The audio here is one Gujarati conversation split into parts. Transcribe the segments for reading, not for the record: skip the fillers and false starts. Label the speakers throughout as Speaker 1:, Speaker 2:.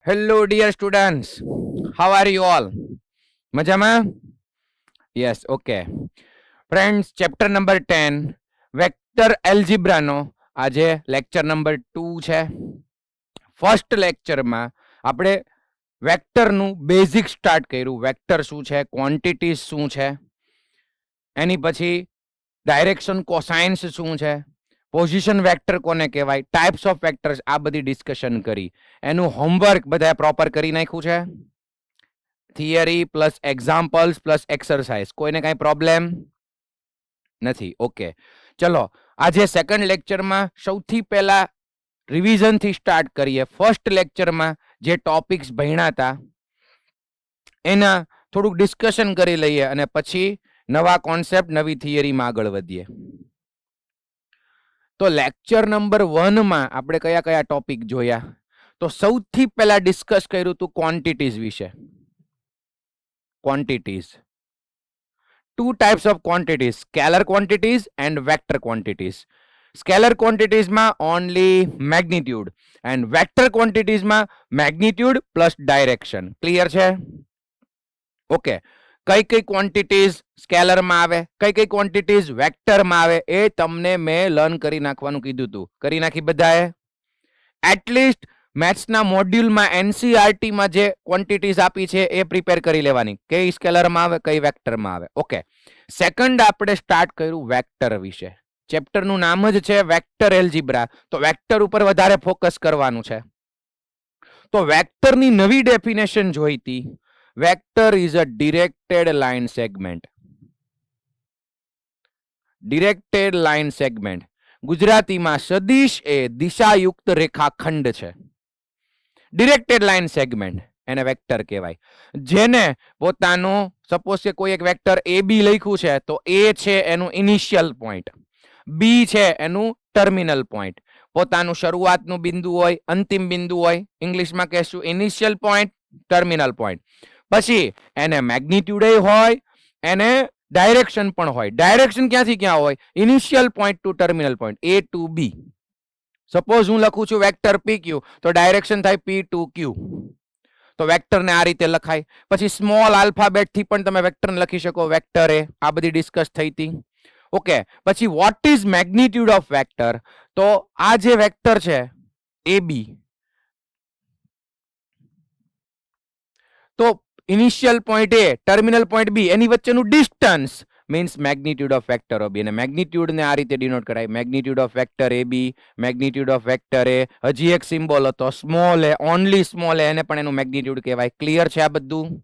Speaker 1: Hello, dear students. How are you all? Majama? Yes, okay. Friends, chapter number 10, Vector Algebra નો આજે lecture number 2 છે. ફર્સ્ટ લેક્ચરમાં આપણે વેક્ટરનું બેઝિક સ્ટાર્ટ કર્યું. વેક્ટર શું છે, ક્વોન્ટિટીઝ શું છે, એની પછી ડાયરેક્શન કોસાઇન્સ શું છે, પોઝિશન વેક્ટર કોને કહેવાય, ટાઈપ્સ ઓફ વેક્ટર્સ, આ બધી ડિસ્કશન કરી. એનું હોમવર્ક બધા પ્રોપર કરી નાખ્યું છે. Theory plus examples plus exercise. કોઈને કાંઈ પ્રોબ્લેમ નથી? ઓકે, ચલો આજે સેકન્ડ લેક્ચરમાં સૌથી પહેલા રિવિઝનથી સ્ટાર્ટ કરીએ. ફર્સ્ટ લેક્ચરમાં જે ટોપિક્સ ભણ્યા હતા એના થોડુંક ડિસ્કશન કરી લઈએ અને પછી નવા કોન્સેપ્ટ નવી થિયરીમાં આગળ વધીએ. તો લેક્ચર નંબર 1 માં આપણે કયા કયા ટોપિક જોયા? તો સૌથી પહેલા ડિસ્કસ કર્યું હતું ક્વોન્ટિટીઝ વિશે. Quantities, two types of quantities, scalar quantities and vector quantities. Scalar ક્વોન્ટિટીઝમાં ઓનલી મેગ્નિટ્યુડ એન્ડ વેક્ટર ક્વોન્ટિટીઝમાં મેગ્નિટ્યુડ પ્લસ ડાયરેક્શન. ક્લિયર છે? ઓકે, કઈ કઈ ક્વોન્ટિટીઝ સ્કેલરમાં આવે, કઈ કઈ ક્વોન્ટિટીઝ વેક્ટરમાં આવે, એ તમને મેં લર્ન કરી નાખવાનું કીધું હતું. કરી નાખી બધાએ? એટલીસ્ટ મેથ્સના મોડ્યુલમાં એનસીઆરટીમાં જે ક્વોન્ટિટીઝ આપી છે એ પ્રિપેર કરી લેવાની, કઈ સ્કેલરમાં આવે કઈ વેક્ટરમાં આવે. ઓકે, સેકન્ડ આપણે સ્ટાર્ટ કર્યું વેક્ટર વિશે. ચેપ્ટરનું નામ જ છે વેક્ટર એલ્જીબ્રા, તો વેક્ટર ઉપર વધારે ફોકસ કરવાનું છે. તો વેક્ટરની નવી ડેફિનેશન જોઈતી. Vector is a directed line segment. Directed line segment ગુજરાતીમાં સદિશ એ દિશાયુક્ત રેખાખંડ છે. ડિરેક્ટેડ લાઇન સેગમેન્ટ એને વેક્ટર કહેવાય. જેને પોતાનું સપોઝ કે કોઈ એક વેક્ટર એ બી લખ્યું છે તો એ છે એનું ઇનિશિયલ પોઈન્ટ, બી છે એનું ટર્મિનલ પોઈન્ટ. પોતાનું શરૂઆતનું બિંદુ હોય, અંતિમ બિંદુ હોય. ઇંગ્લિશમાં કહેશું ઇનિશિયલ પોઈન્ટ, ટર્મિનલ પોઈન્ટ. પછી એને મેગ્નિટ્યુડ હોય, એને ડાયરેક્શન પણ હોય. ડાયરેક્શન ક્યાંથી ક્યાં હોય? Initial point to terminal point, A to B. Suppose હું લખું છું વેક્ટર પી ક્યુ, તો ડાયરેક્શન થાય પી ટુ ક્યુ. તો વેક્ટરને આ રીતે લખાય. પછી સ્મોલ આલ્ફાબેટ થી પણ તમે વેક્ટરને લખી શકો, વેક્ટર એ. આ બધી ડિસ્કસ થઈ હતી. ઓકે, પછી what is magnitude of vector? તો આ જે વેક્ટર છે એ બી, તો initial point A, terminal point B, એની વચ્ચેનું distance means magnitude of vector of B. અને મેગ્નિટ્યુડ ને આ રીતે ડિનોટ કરાય, magnitude of vector A B, magnitude of vector A. હજી એક સિમ્બોલ હતો small a, only small a, એને પણ એનું મેગ્નિટ્યુડ કહેવાય. ક્લિયર છે આ બધું?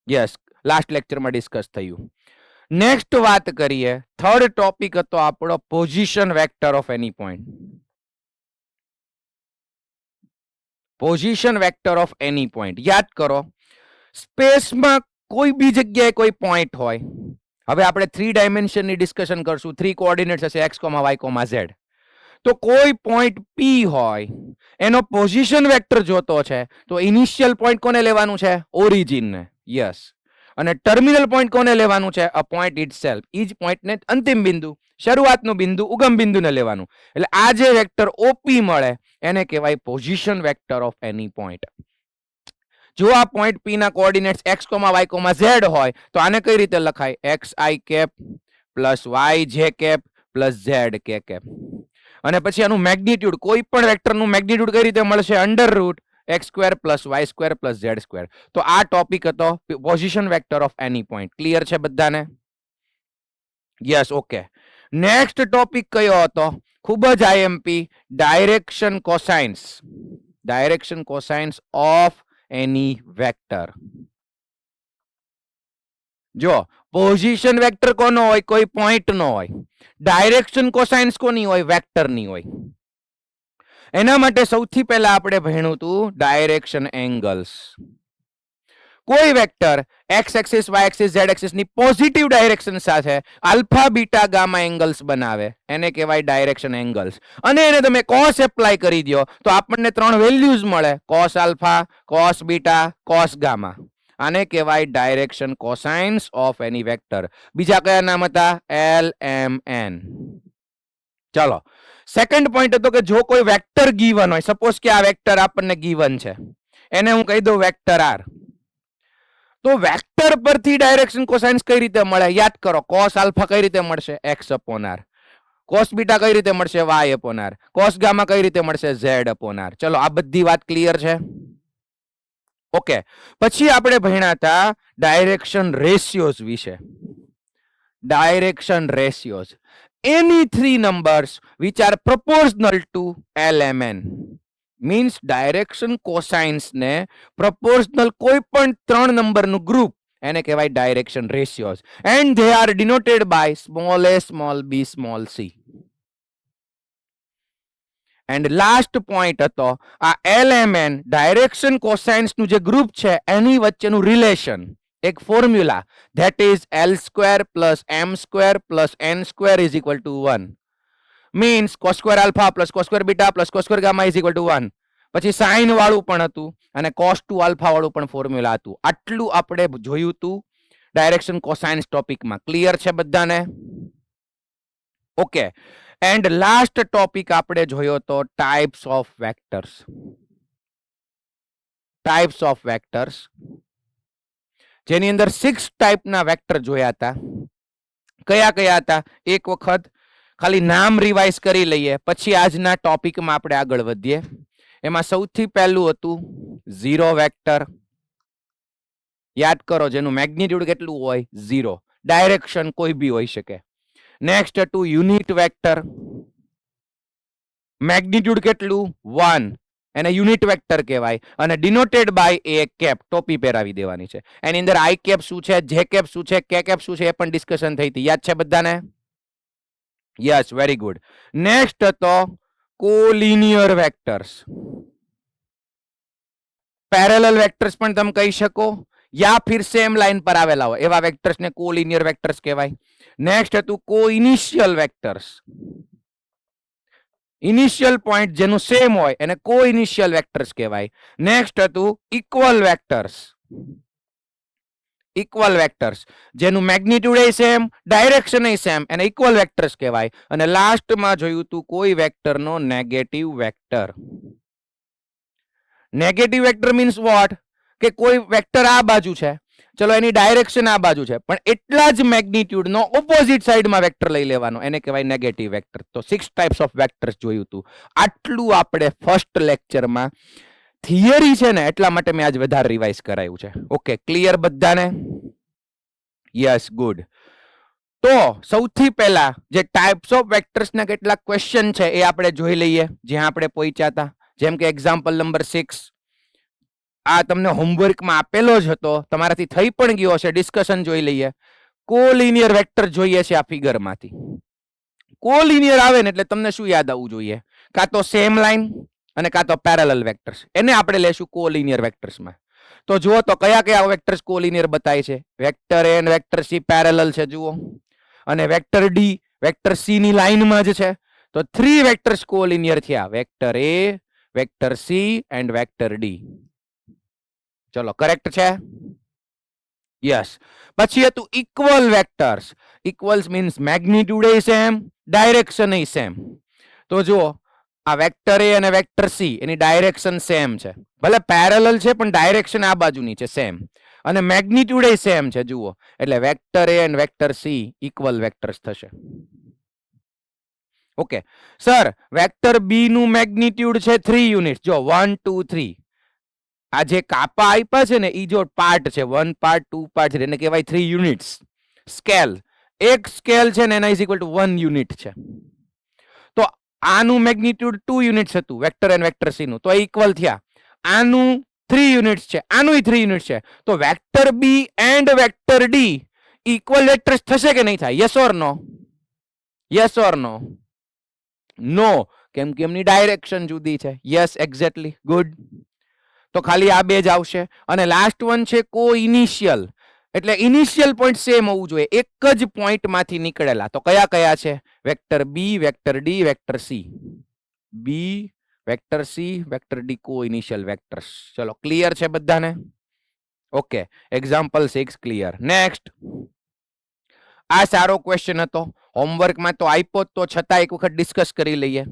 Speaker 1: યસ, લાસ્ટ લેક્ચરમાં ડિસ્કસ થયું. નેક્સ્ટ વાત કરીએ, થર્ડ ટોપિક હતો આપણો position vector of any point. Position vector of any point યાદ કરો. સ્પેસમાં કોઈ બી જગ્યાએ કોઈ પોઈન્ટ હોય. હવે આપણે 3 ડાયમેન્શનની ડિસ્કશન કરશું. 3 કોઓર્ડિનેટ્સ હશે x, y, z. તો કોઈ પોઈન્ટ P હોય, એનો પોઝિશન વેક્ટર જોતો છે, તો ઇનિશિયલ પોઈન્ટ કોને લેવાનું છે? ઓરિજિન ને. યસ. અને ટર્મિનલ પોઈન્ટ કોને લેવાનું છે? અ પોઈન્ટ ઇટસેલ્ફ. ઈ જ પોઈન્ટને અંતિમ બિંદુ, શરૂઆતનું બિંદુ, ઉગમ બિંદુને લેવાનું. એટલે આ જે વેક્ટર OP મળે એને કહેવાય position vector of any point. જો આ પોઈન્ટ P ના કોઓર્ડિનેટ્સ x, y, z હોય તો આને કઈ રીતે લખાય? xi cap plus yj cap plus z કે કેપ. અને પછી આનું મેગ્નિટ્યુડ, કોઈ પણ વેક્ટરનું મેગ્નિટ્યુડ કઈ રીતે મળશે? Under route x square plus y square plus z square. તો આ ટોપિક હતો position vector of any point. Clear છે બધાને? Yes, okay. નેક્સ્ટ ટોપિક કયો હતો? ખૂબ જ IMP, direction cosines. Direction cosines of any vector. જો પોઝિશન વેક્ટર કોનો હોય? કોઈ પોઈન્ટ નો હોય. ડાયરેક્શન કોસાઇન્સ કોની હોય? વેક્ટરની હોય. એના માટે સૌથી પહેલા આપણે ભણ્યું હતું ડાયરેક્શન એંગલ્સ. કોઈ vector x axis, y axis, z axis ની પોઝિટિવ ડાયરેક્શન સાથે આલ્ફા, બીટા, ગામા એંગલ્સ બનાવે, એને કહેવાય ડાયરેક્શન એંગલ્સ. અને એને તમે cos એપ્લાય કરી દો તો આપણને 3 વેલ્યુઝ મળે, cos alpha, cos beta, cos gamma. આને કહેવાય direction cosines of any vector. બીજા કયા નામ હતા? L, M, N. ચાલો, સેકન્ડ પોઈન્ટ હતો કે જો કોઈ વેક્ટર ગીવન હોય, સપોઝ કે આ વેક્ટર આપણને ગીવન છે, એને હું કહી દઉં વેક્ટર આર. તો વેક્ટર પરથી ડાયરેક્શન કોસાઇન્સ કઈ રીતે મળે? યાદ કરો. કોસ આલ્ફા કઈ રીતે મળશે? x upon r. Cos beta કઈ રીતે મળશે? y upon r. Cos gamma કઈ રીતે મળશે? z upon r. ચલો આ બધી વાત ક્લિયર છે? ઓકે. પછી આપણે ભણ્યા હતા ડાયરેક્શન રેશિયોઝ વિશે. Direction રેશિયોઝ. Any three numbers which are proportional to LMN means direction cosines ને proportional કોઈ પણ ત્રણ નંબરનું ગ્રુપ એને કહેવાય direction રેશિયોઝ, and they are denoted by small a, small b, small c. And last point હતો આ LMN ડાયરેક્શન કોસાઇન્સ નું જે ગ્રુપ છે એની વચ્ચેનું રિલેશન, એક formula, that is L² plus M² plus N² is equal two 1. Means cos² alpha plus cos² beta plus cos² gamma is equal two 1. પછી સાઇન વાળું પણ હતું અને cos2 આલ્ફા વાળું પણ ફોર્મ્યુલા હતું. આટલું આપણે જોયું હતું ડાયરેક્શન કોસાઇન્સ ટોપિકમાં. ક્લિયર છે બધાને? ઓકે. એન્ડ લાસ્ટ ટોપિક આપણે જોયો તો types of vectors. Types of vectors જેની અંદર 6 ટાઈપના વેક્ટર જોયા હતા. કયા કયા હતા? એક વખત ખાલી નામ રિવાઇઝ કરી લઈએ, પછી આજના ટોપિકમાં આપણે આગળ વધીએ. એમાં સૌથી પહેલું હતું ઝીરો વેક્ટર. યાદ કરો, જેનું મેગ્નિટ્યુડ કેટલું હોય? 0. ડાયરેક્શન કોઈ બી હોઈ શકે. નેક્સ્ટ હતું યુનિટ વેક્ટર. મેગ્નિટ્યુડ કેટલું? 1. એને યુનિટ વેક્ટર કહેવાય અને ડિનોટેડ બાય એ કેપ. ટોપી પહેરાવી દેવાની છે. એની અંદર આઈ કેપ શું છે, જે કેપ શું છે, કે કેપ શું છે, એ પણ ડિસ્કશન થઈ હતી. યાદ છે બધાને? Yes, very good. નેક્સ્ટ હતો કોલિનિયર વેક્ટર્સ. પેરેલલ વેક્ટર્સ પણ તમે કહી શકો, યા ફિર સેમ લાઈન પર આવેલા હોય એવા વેક્ટર્સ ને કોલિનિયર વેક્ટર્સ કહેવાય. નેક્સ્ટ હતું કોઇનિશિયલ વેક્ટર્સ. ઇનિશિયલ પોઈન્ટ જેનું સેમ હોય એને કોઇનિશિયલ વેક્ટર્સ કહેવાય. નેક્સ્ટ હતું ઇક્વલ વેક્ટર્સ. ઇક્વલ વેક્ટર્સ જેનું મેગ્નિટ્યુડ એ સેમ, ડાયરેક્શન એ સેમ, એને ઇક્વલ વેક્ટર્સ કહેવાય. અને લાસ્ટમાં જોયું હતું કોઈ વેક્ટરનો negative vector. Negative vector means what? કે કોઈ વેક્ટર આ બાજુ છે, ચલો એની ડાયરેક્શન આ બાજુ છે, પણ એટલા જ મેગ્નિટ્યુડ નો ઓપોઝિટ સાઈડમાં વેક્ટર લઈ લેવાનો, એને કહેવાય નેગેટિવ વેક્ટર. તો 6 ટાઈપ્સ ઓફ વેક્ટર્સ જોયું હતું. આટલું આપણે ફર્સ્ટ લેક્ચરમાં થિયરી છે ને, એટલા માટે મેં આજ વધારે રિવાઇઝ કરાયું છે. ઓકે, ક્લિયર બધાને? Yes, good. તો સૌથી પહેલા જે ટાઈપ્સ ઓફ વેક્ટર્સ ના કેટલાક ક્વેશ્ચન છે એ આપણે જોઈ લઈએ, જ્યાં આપણે પહોંચ્યા હતા. જેમ કે એક્ઝામ્પલ નંબર 6 આ તમને હોમવર્કમાં આપેલો જ હતો, તમારાથી થઈ પણ ગયો હશે. ડિસ્કશન જોઈ લઈએ. કોલિનિયર વેક્ટર જોઈએ છે આ ફિગરમાંથી. કોલિનિયર આવે ને એટલે તમને શું યાદ આવવું જોઈએ? કાં તો સેમ લાઈન અને કાં તો પેરેલલ વેક્ટર્સ. એને આપણે લેશું કોલિનિયર વેક્ટર્સમાં. તો જુઓ તો કયા કયા વેક્ટર્સ કોલિનિયર બતાય છે. વેક્ટર એ અને વેક્ટર સી પેરેલલ છે જુઓ, અને વેક્ટર ડી વેક્ટર સી ની લાઈનમાં જ છે. તો 3 વેક્ટર્સ કોલિનિયર થયા, vector A, vector C and vector D. ચલો, કરેક્ટ છે? યસ. પછી હતું equal vectors. Equals means magnitude એ સેમ, ડાયરેક્શન એ સેમ. તો જુઓ આ વેક્ટર એ અને વેક્ટર સી એની ડાયરેક્શન સેમ છે, ભલે પેરેલલ છે પણ ડાયરેક્શન આ બાજુની છે સેમ, અને મેગ્નિટ્યુડ એ સેમ છે જુઓ, એટલે વેક્ટર એ અને વેક્ટર સી ઇક્વલ વેક્ટર્સ થશે. ઓકે સર, વેક્ટર બી નું મેગ્નિટ્યુડ છે 3 યુનિટ. જો 1 2 3 આ જે કાપા આપ્યા છે ને ઈ જો પાર્ટ છે, 1 પાર્ટ 2 પાર્ટ છે, એને કહેવાય 3 યુનિટ્સ. સ્કેલ, એક સ્કેલ છે ને એના ઇઝ ઇક્વલ ટુ 1 યુનિટ છે. તો આનું મેગ્નિટ્યુડ 2 યુનિટ્સ હતું વેક્ટર એન્ડ વેક્ટર સી નું, તો ઇક્વલ થયા. આનું 3 યુનિટ્સ છે, આનું 3 યુનિટ્સ છે, તો vector B and vector D equal vectors થશે કે નહીં થાય? Yes or no? Yes or નો? નો, કેમ કે એમની ડાયરેક્શન જુદી છે. Yes, exactly, good. તો ખાલી આ બે જ આવશે. અને લાસ્ટ વન છે કોઇનિશિયલ, એટલે ઇનિશિયલ પોઈન્ટ સેમ હોવું જોઈએ, એક જ પોઈન્ટ માંથી નીકળેલા. તો કયા કયા છે? Vector B, vector D, vector C. B, vector C, vector D, coinitial vectors. ચલો, ક્લિયર છે બધાને? Okay, example 6 clear. નેક્સ્ટ, આ સારો ક્વેશ્ચન હતો, હોમવર્કમાં તો આપ્યો તો છતાં એક વખત ડિસ્કસ કરી લઈએ.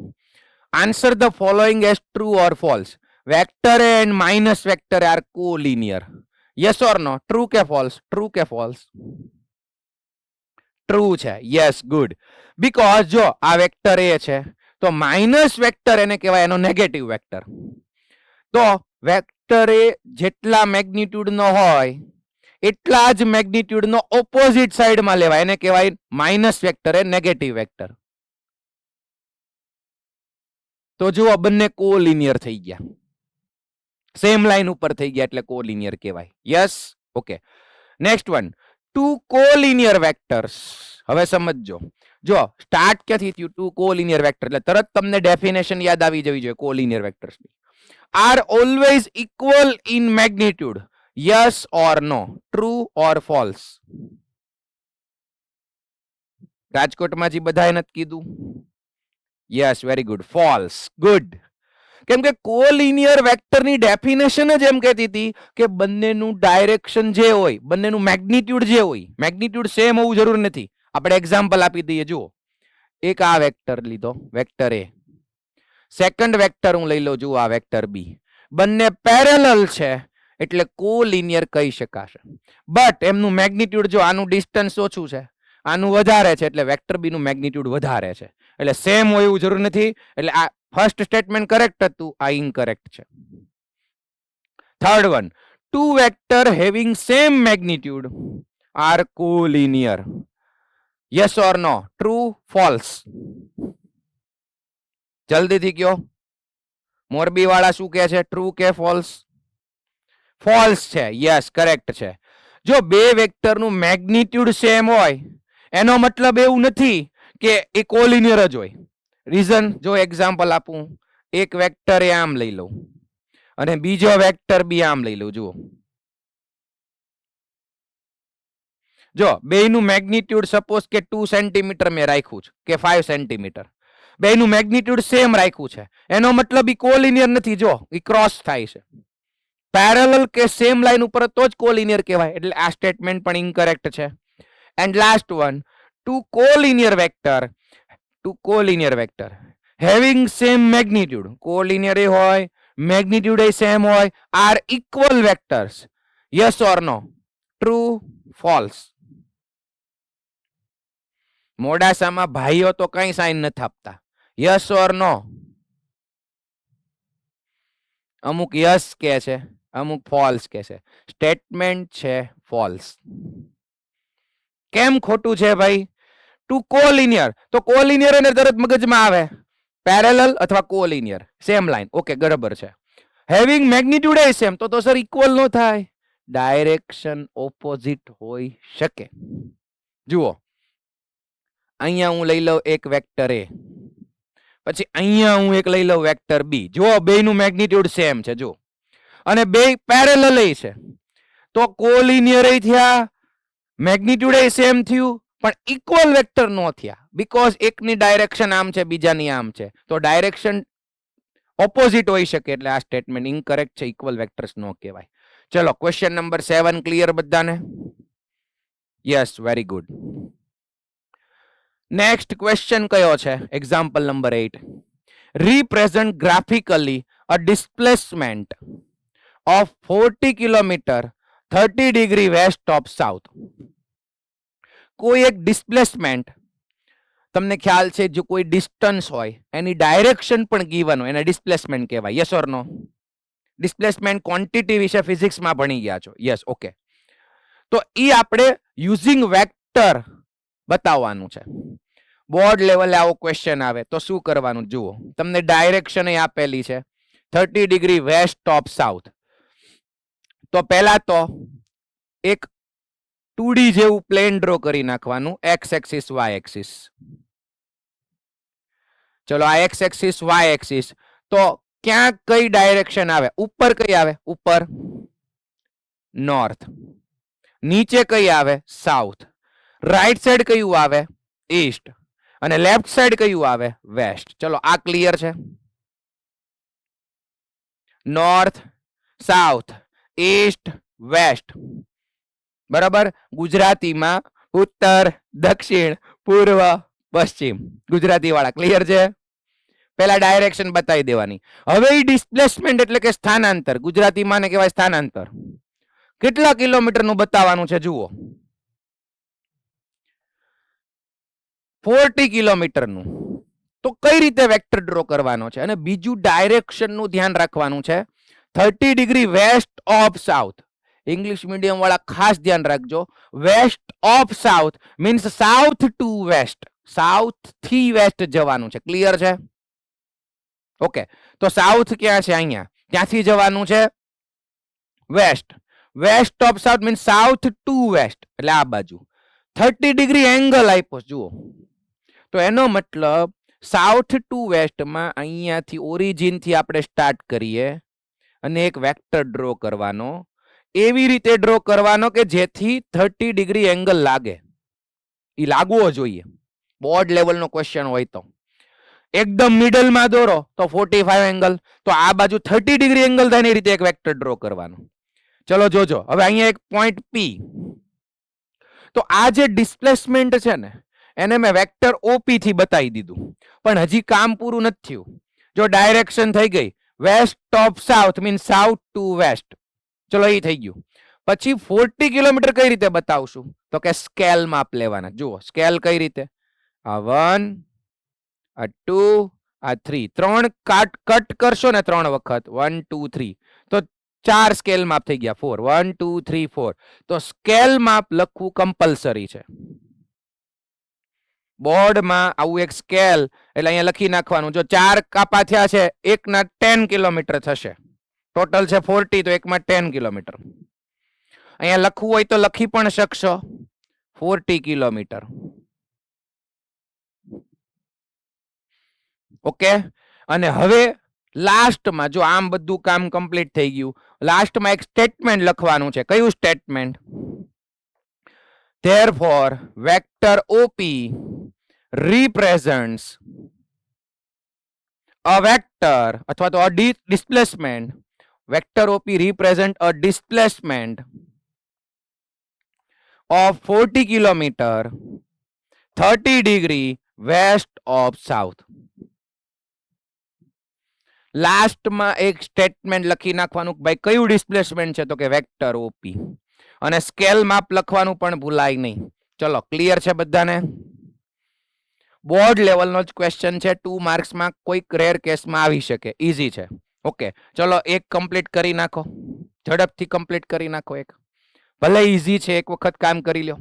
Speaker 1: Answer the following as true or false. vector A and minus vector A are collinear. Yes or no? True કે false? True કે false? True છે. Yes, good. Because જો આ વેક્ટર A છે તો માઇનસ વેક્ટર એને કહેવાય એનો નેગેટિવ વેક્ટર. તો વેક્ટર A જેટલા મેગ્નિટ્યુડ નો હોય એટલા જ મેગ્નિટ્યુડ નો ઓપોઝિટ સાઈડમાં લેવાય, એને કહેવાય માઇનસ વેક્ટર એ નેગેટિવ વેક્ટર. તો જુઓ બંને કોલિનિયર થઈ ગયા, સેમ લાઈન ઉપર થઈ ગયા એટલે કોલિનિયર કહેવાય. Yes, okay. Next one, two collinear vectors. હવે સમજજો, જો સ્ટાર્ટ ક્યાંથી થયું? ટુ કોલિનિયર વેક્ટર એટલે તરત તમને ડેફિનેશન યાદ આવી જવી જોઈએ કોલિનિયર વેક્ટર્સની. Are always equal in magnitude. Yes or no? True or false? રાજકોટમાં બધાએ નથી કીધું. Yes, very good. False. Good. કેમ કે કોલિનિયર વેક્ટરની ડેફિનેશન જ એમ કહેતી હતી કે બંનેનું ડાયરેક્શન જે હોય, બંનેનું મેગ્નિટ્યુડ જે હોય, મેગ્નિટ્યુડ સેમ હોવું જરૂર નથી. આપણે એક્ઝામ્પલ આપી દઈએ. જુઓ, એક આ વેક્ટર લીધો, વેક્ટર એ. સેકન્ડ વેક્ટર હું લઈ લઉં, જુઓ આ વેક્ટર બી. બંને પેરેલલ છે એટલે કોલિનિયર કહી શકાશે. બટ એમનું મેગ્નિટ્યુડ, જો આનું ડિસ્ટન્સ ઓછું છે, આનું વધારે છે, એટલે વેક્ટર બી નું મેગ્નિટ્યુડ વધારે છે. એટલે સેમ હોય એવું જરૂર નથી. એટલે આ ફર્સ્ટ સ્ટેટમેન્ટ કરેક્ટ હતું, આ ઇનકરેક્ટ છે. Third one, two vector having same magnitude are collinear. Yes or no? True, false? જલ્દીથી કયો. મોરબી વાળા શું કહે છે? ટ્રુ કે ફોલ્સ? ફોલ્સ છે. યસ, કરેક્ટ છે. જો બે વેક્ટરનું મેગ્નિટ્યુડ સેમ હોય એનો મતલબ એવું નથી કે એ કોલિનિયર જ હોય. રીઝન જો એક્ઝામ્પલ આપું, એક વેક્ટર એ આમ લઈ લઉં અને બીજો વેક્ટર બી આમ લઈ લઉં. જુઓ, જો બેયનું મેગ્નિટ્યુડ સપોઝ કે 2 સેન્ટીમીટર મેં રાખ્યું છે કે 5 સેન્ટીમીટર, બેયનું મેગ્નિટ્યુડ સેમ રાખ્યું છે, એનો મતલબ ઈ કોલિનિયર નથી. જો ઈ ક્રોસ થાય છે, પેરેલલ કે સેમ લાઈન ઉપર તો જ કોલિનિયર કહેવાય. એટલે આ સ્ટેટમેન્ટ પણ ઇનકરેક્ટ છે. And last one, two collinear vector having same magnitude, collinear એ હોય, મેગ્નિટ્યુડ એ સેમ હોય, are equal vectors. Yes or no? True, false? મોડાસામાં ભાઈઓ તો કઈ સાઈન નથી આપતા. Yes or no? અમુક યસ કે છે, અમુક ફોલ્સ કે છે. સ્ટેટમેન્ટ છે ફોલ્સ. કેમ ખોટું છે ભાઈ? ટુ કોલિનિયર, તો કોલિનિયર એને તરત મગજમાં આવે પેરેલલ અથવા કોલિનિયર, સેમ લાઈન. ઓકે, બરાબર છે. હેવિંગ મેગ્નિટ્યુડ એ સેમ, તો સર ઇક્વલ નો થાય, ડાયરેક્શન ઓપોઝિટ હોઈ શકે. જુઓ, અહીંયા હું લઈ લઉં એક વેક્ટર એ, પછી અહીંયા હું એક લઈ લઉં વેક્ટર બી. જુઓ, બેયનું મેગ્નિટ્યુડ સેમ છે, જો, અને બે પેરેલલ છે, તો કોલિનિયર થયા, મેગ્નિટ્યુડ એ સેમ થયું, પણ ઇક્વલ વેક્ટર નો થયા. બીકોઝ એકની ડાયરેક્શન આમ છે, બીજાની આમ છે, તો ડાયરેક્શન ઓપોઝિટ હોઈ શકે. એટલે આ સ્ટેટમેન્ટ ઇનકરેક્ટ છે, ઇક્વલ વેક્ટર્સ નો કહેવાય. ચલો, ક્વેશ્ચન નંબર 7 ક્લિયર બધાને? Yes, very good. Next question કયો છે? Example number 8. Represent graphically a displacement of 40 kilometer 30 degree west of south. કોઈ એક ડિસ્પ્લેસમેન્ટ, તમને ખ્યાલ છે, જો કોઈ ડિસ્ટન્સ હોય એની ડાયરેક્શન પણ ગીવન હોય એને ડિસ્પ્લેસમેન્ટ કહેવાય. Yes or no? Displacement quantity વિશે ફિઝિક્સમાં ભણી ગયા છો. Yes, okay. તો ઈ આપણે યુઝિંગ વેક્ટર બતાવવાનું છે. બોર્ડ લેવલે આવો ક્વેશ્ચન આવે તો શું કરવાનું? જુઓ, તમને ડાયરેક્શન આપેલી છે 30 ડિગ્રી વેસ્ટ ઓફ સાઉથ. તો પહેલા તો એક 2D જેવું પ્લેન ડ્રો કરી નાખવાનું, એક્સ એક્સિસ વાય એક્સિસ. ચલો, આ એક્સ એક્સિસ વાય એક્સિસ. તો ક્યાં કઈ ડાયરેક્શન આવે? ઉપર કઈ આવે? ઉપર નોર્થ. નીચે કઈ આવે? સાઉથ. રાઈટ સાઈડ કયું આવે? ઈસ્ટ. અને લેફ્ટ સાઈડ કયું આવે? વેસ્ટ. ચલો, આ ક્લિયર છે? North, south, east, west. બરાબર. ગુજરાતીમાં ઉત્તર, દક્ષિણ, પૂર્વ, પશ્ચિમ. ગુજરાતી વાળા ક્લિયર છે? પેલા ડાયરેક્શન બતાવી દેવાની. હવે ઈ ડિસ્પ્લેસમેન્ટ એટલે કે સ્થાનાંતર, ગુજરાતીમાં ને કહેવાય સ્થાનાંતર. કેટલા કિલોમીટરનું બતાવવાનું છે જુઓ, 40 કિલોમીટરનું. તો કઈ રીતે વેક્ટર ડ્રો કરવાનો છે? અને બીજું ડાયરેક્શનનું ધ્યાન રાખવાનું છે. 30 degree west of south. English medium વાળા ખાસ ધ્યાન રાખજો. West of south means south to west, south થી વેસ્ટ જવાનું છે. ક્લિયર છે? ઓકે, તો સાઉથ ક્યાં છે? અહીંયા. ત્યાંથી જવાનું છે west. West of south means south to west, એટલે આ બાજુ 30 ડિગ્રી એંગલ આપ્યો જુઓ. તો એનો મતલબ સાઉથ ટુ વેસ્ટમાં અહીંયાથી ઓરિજિન થી આપણે સ્ટાર્ટ કરીએ અને એક વેક્ટર ડ્રો કરવાનો. એવી રીતે ડ્રો કરવાનો કે જેથી 30 ડિગ્રી એંગલ લાગે. એ લાગવો જોઈએ. બોર્ડ લેવલનો ક્વેશ્ચન હોય તો એકદમ મિડલમાં દોરો તો 45 એંગલ, તો આ બાજુ 30 ડિગ્રી એંગલ થાય એ રીતે એક વેક્ટર ડ્રો કરવાનો. ચલો જોજો. હવે અહીંયા એક પોઈન્ટ P. તો આ જે ડિસ્પ્લેસમેન્ટ છે ને એને મેં વેક્ટર OP થી બતાવી દીધું, પણ હજી કામ પૂરું નથી થયું. જો ડાયરેક્શન થઈ ગઈ west of south mean south to west. ચલો એ થઈ ગયું. પછી 40 કિલોમીટર કઈ રીતે બતાવશું? તો કે સ્કેલ માપ લેવાના. જુઓ સ્કેલ કઈ રીતે, આ 1, આ 2, આ 3, 3 કટ કરશો ને 3 વખત, 1 2 3, તો 4 સ્કેલ માપ થઈ ગયા. 4, 1 2 3 4. તો સ્કેલ માપ લખવું કમ્પલસરી છે. બોર્ડમાં આવું એક સ્કેલ એટલે અહીંયા લખી નાખવાનું. જો 4 કાપા થયા છે, એકના 10 કિલોમીટર થશે. ટોટલ છે 40, તો એકમાં 10 કિલોમીટર. અહીંયા લખવું હોય તો લખી પણ શકશો 40 કિલોમીટર. ઓકે, અને હવે લાસ્ટમાં જો આમ બધું કામ કમ્પ્લીટ થઈ ગયું, લાસ્ટમાં એક સ્ટેટમેન્ટ લખવાનું છે. કયું statement? Therefore, vector OP represents a vector અથવા તો a displacement. Vector OP represent a displacement of 40 kilometer 30 degree west of south. લાસ્ટમાં એક સ્ટેટમેન્ટ લખી નાખવાનું ભાઈ કયું ડિસ્પ્લેસમેન્ટ છે? તો કે વેક્ટર OP. અને સ્કેલ માપ લખવાનું પણ ભૂલાય નહીં. ચલો ક્લિયર છે બધાને? બોર્ડ લેવલનો જ ક્વેશ્ચન છે. 2 માર્ક્સમાં કોઈક રેર કેસમાં આવી શકે. ઈઝી છે. ઓકે, ચલો એક કમ્પ્લીટ કરી નાખો, ઝડપથી કમ્પ્લીટ કરી નાખો. એક ભલે ઈઝી છે, એક વખત કામ કરી લ્યો.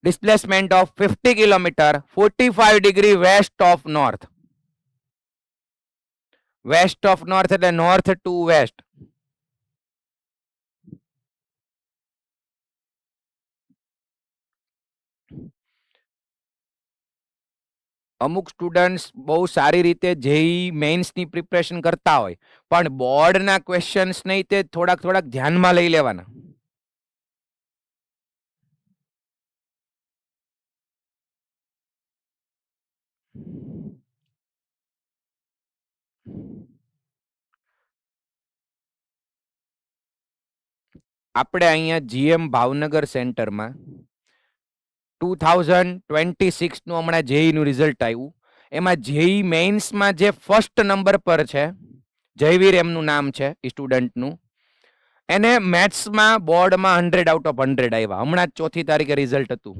Speaker 1: Displacement of 50 kilometer 45 degree west of north. West of north એટલે north to west. અમુક સ્ટુડન્ટ્સ બહુ સારી રીતે જેઈ મેઇન્સની પ્રિપરેશન કરતા હોય, પણ બોર્ડના ક્વેશ્ચન્સ નહીં તે થોડાક ધ્યાનમાં લઈ લેવાના. આપણે અહીંયા GM ભાવનગર સેન્ટરમાં 2026 નું હમણાં જેઈ નું રિઝલ્ટ આવ્યું. એમાં જેઈ મેઇન્સમાં જે ફર્સ્ટ નંબર પર છે, જયવીર એમનું નામ છે સ્ટુડન્ટનું, એને મેથ્સમાં બોર્ડમાં 100 આઉટ ઓફ 100 આવ્યા. હમણાં જ 4th તારીખે રિઝલ્ટ હતું.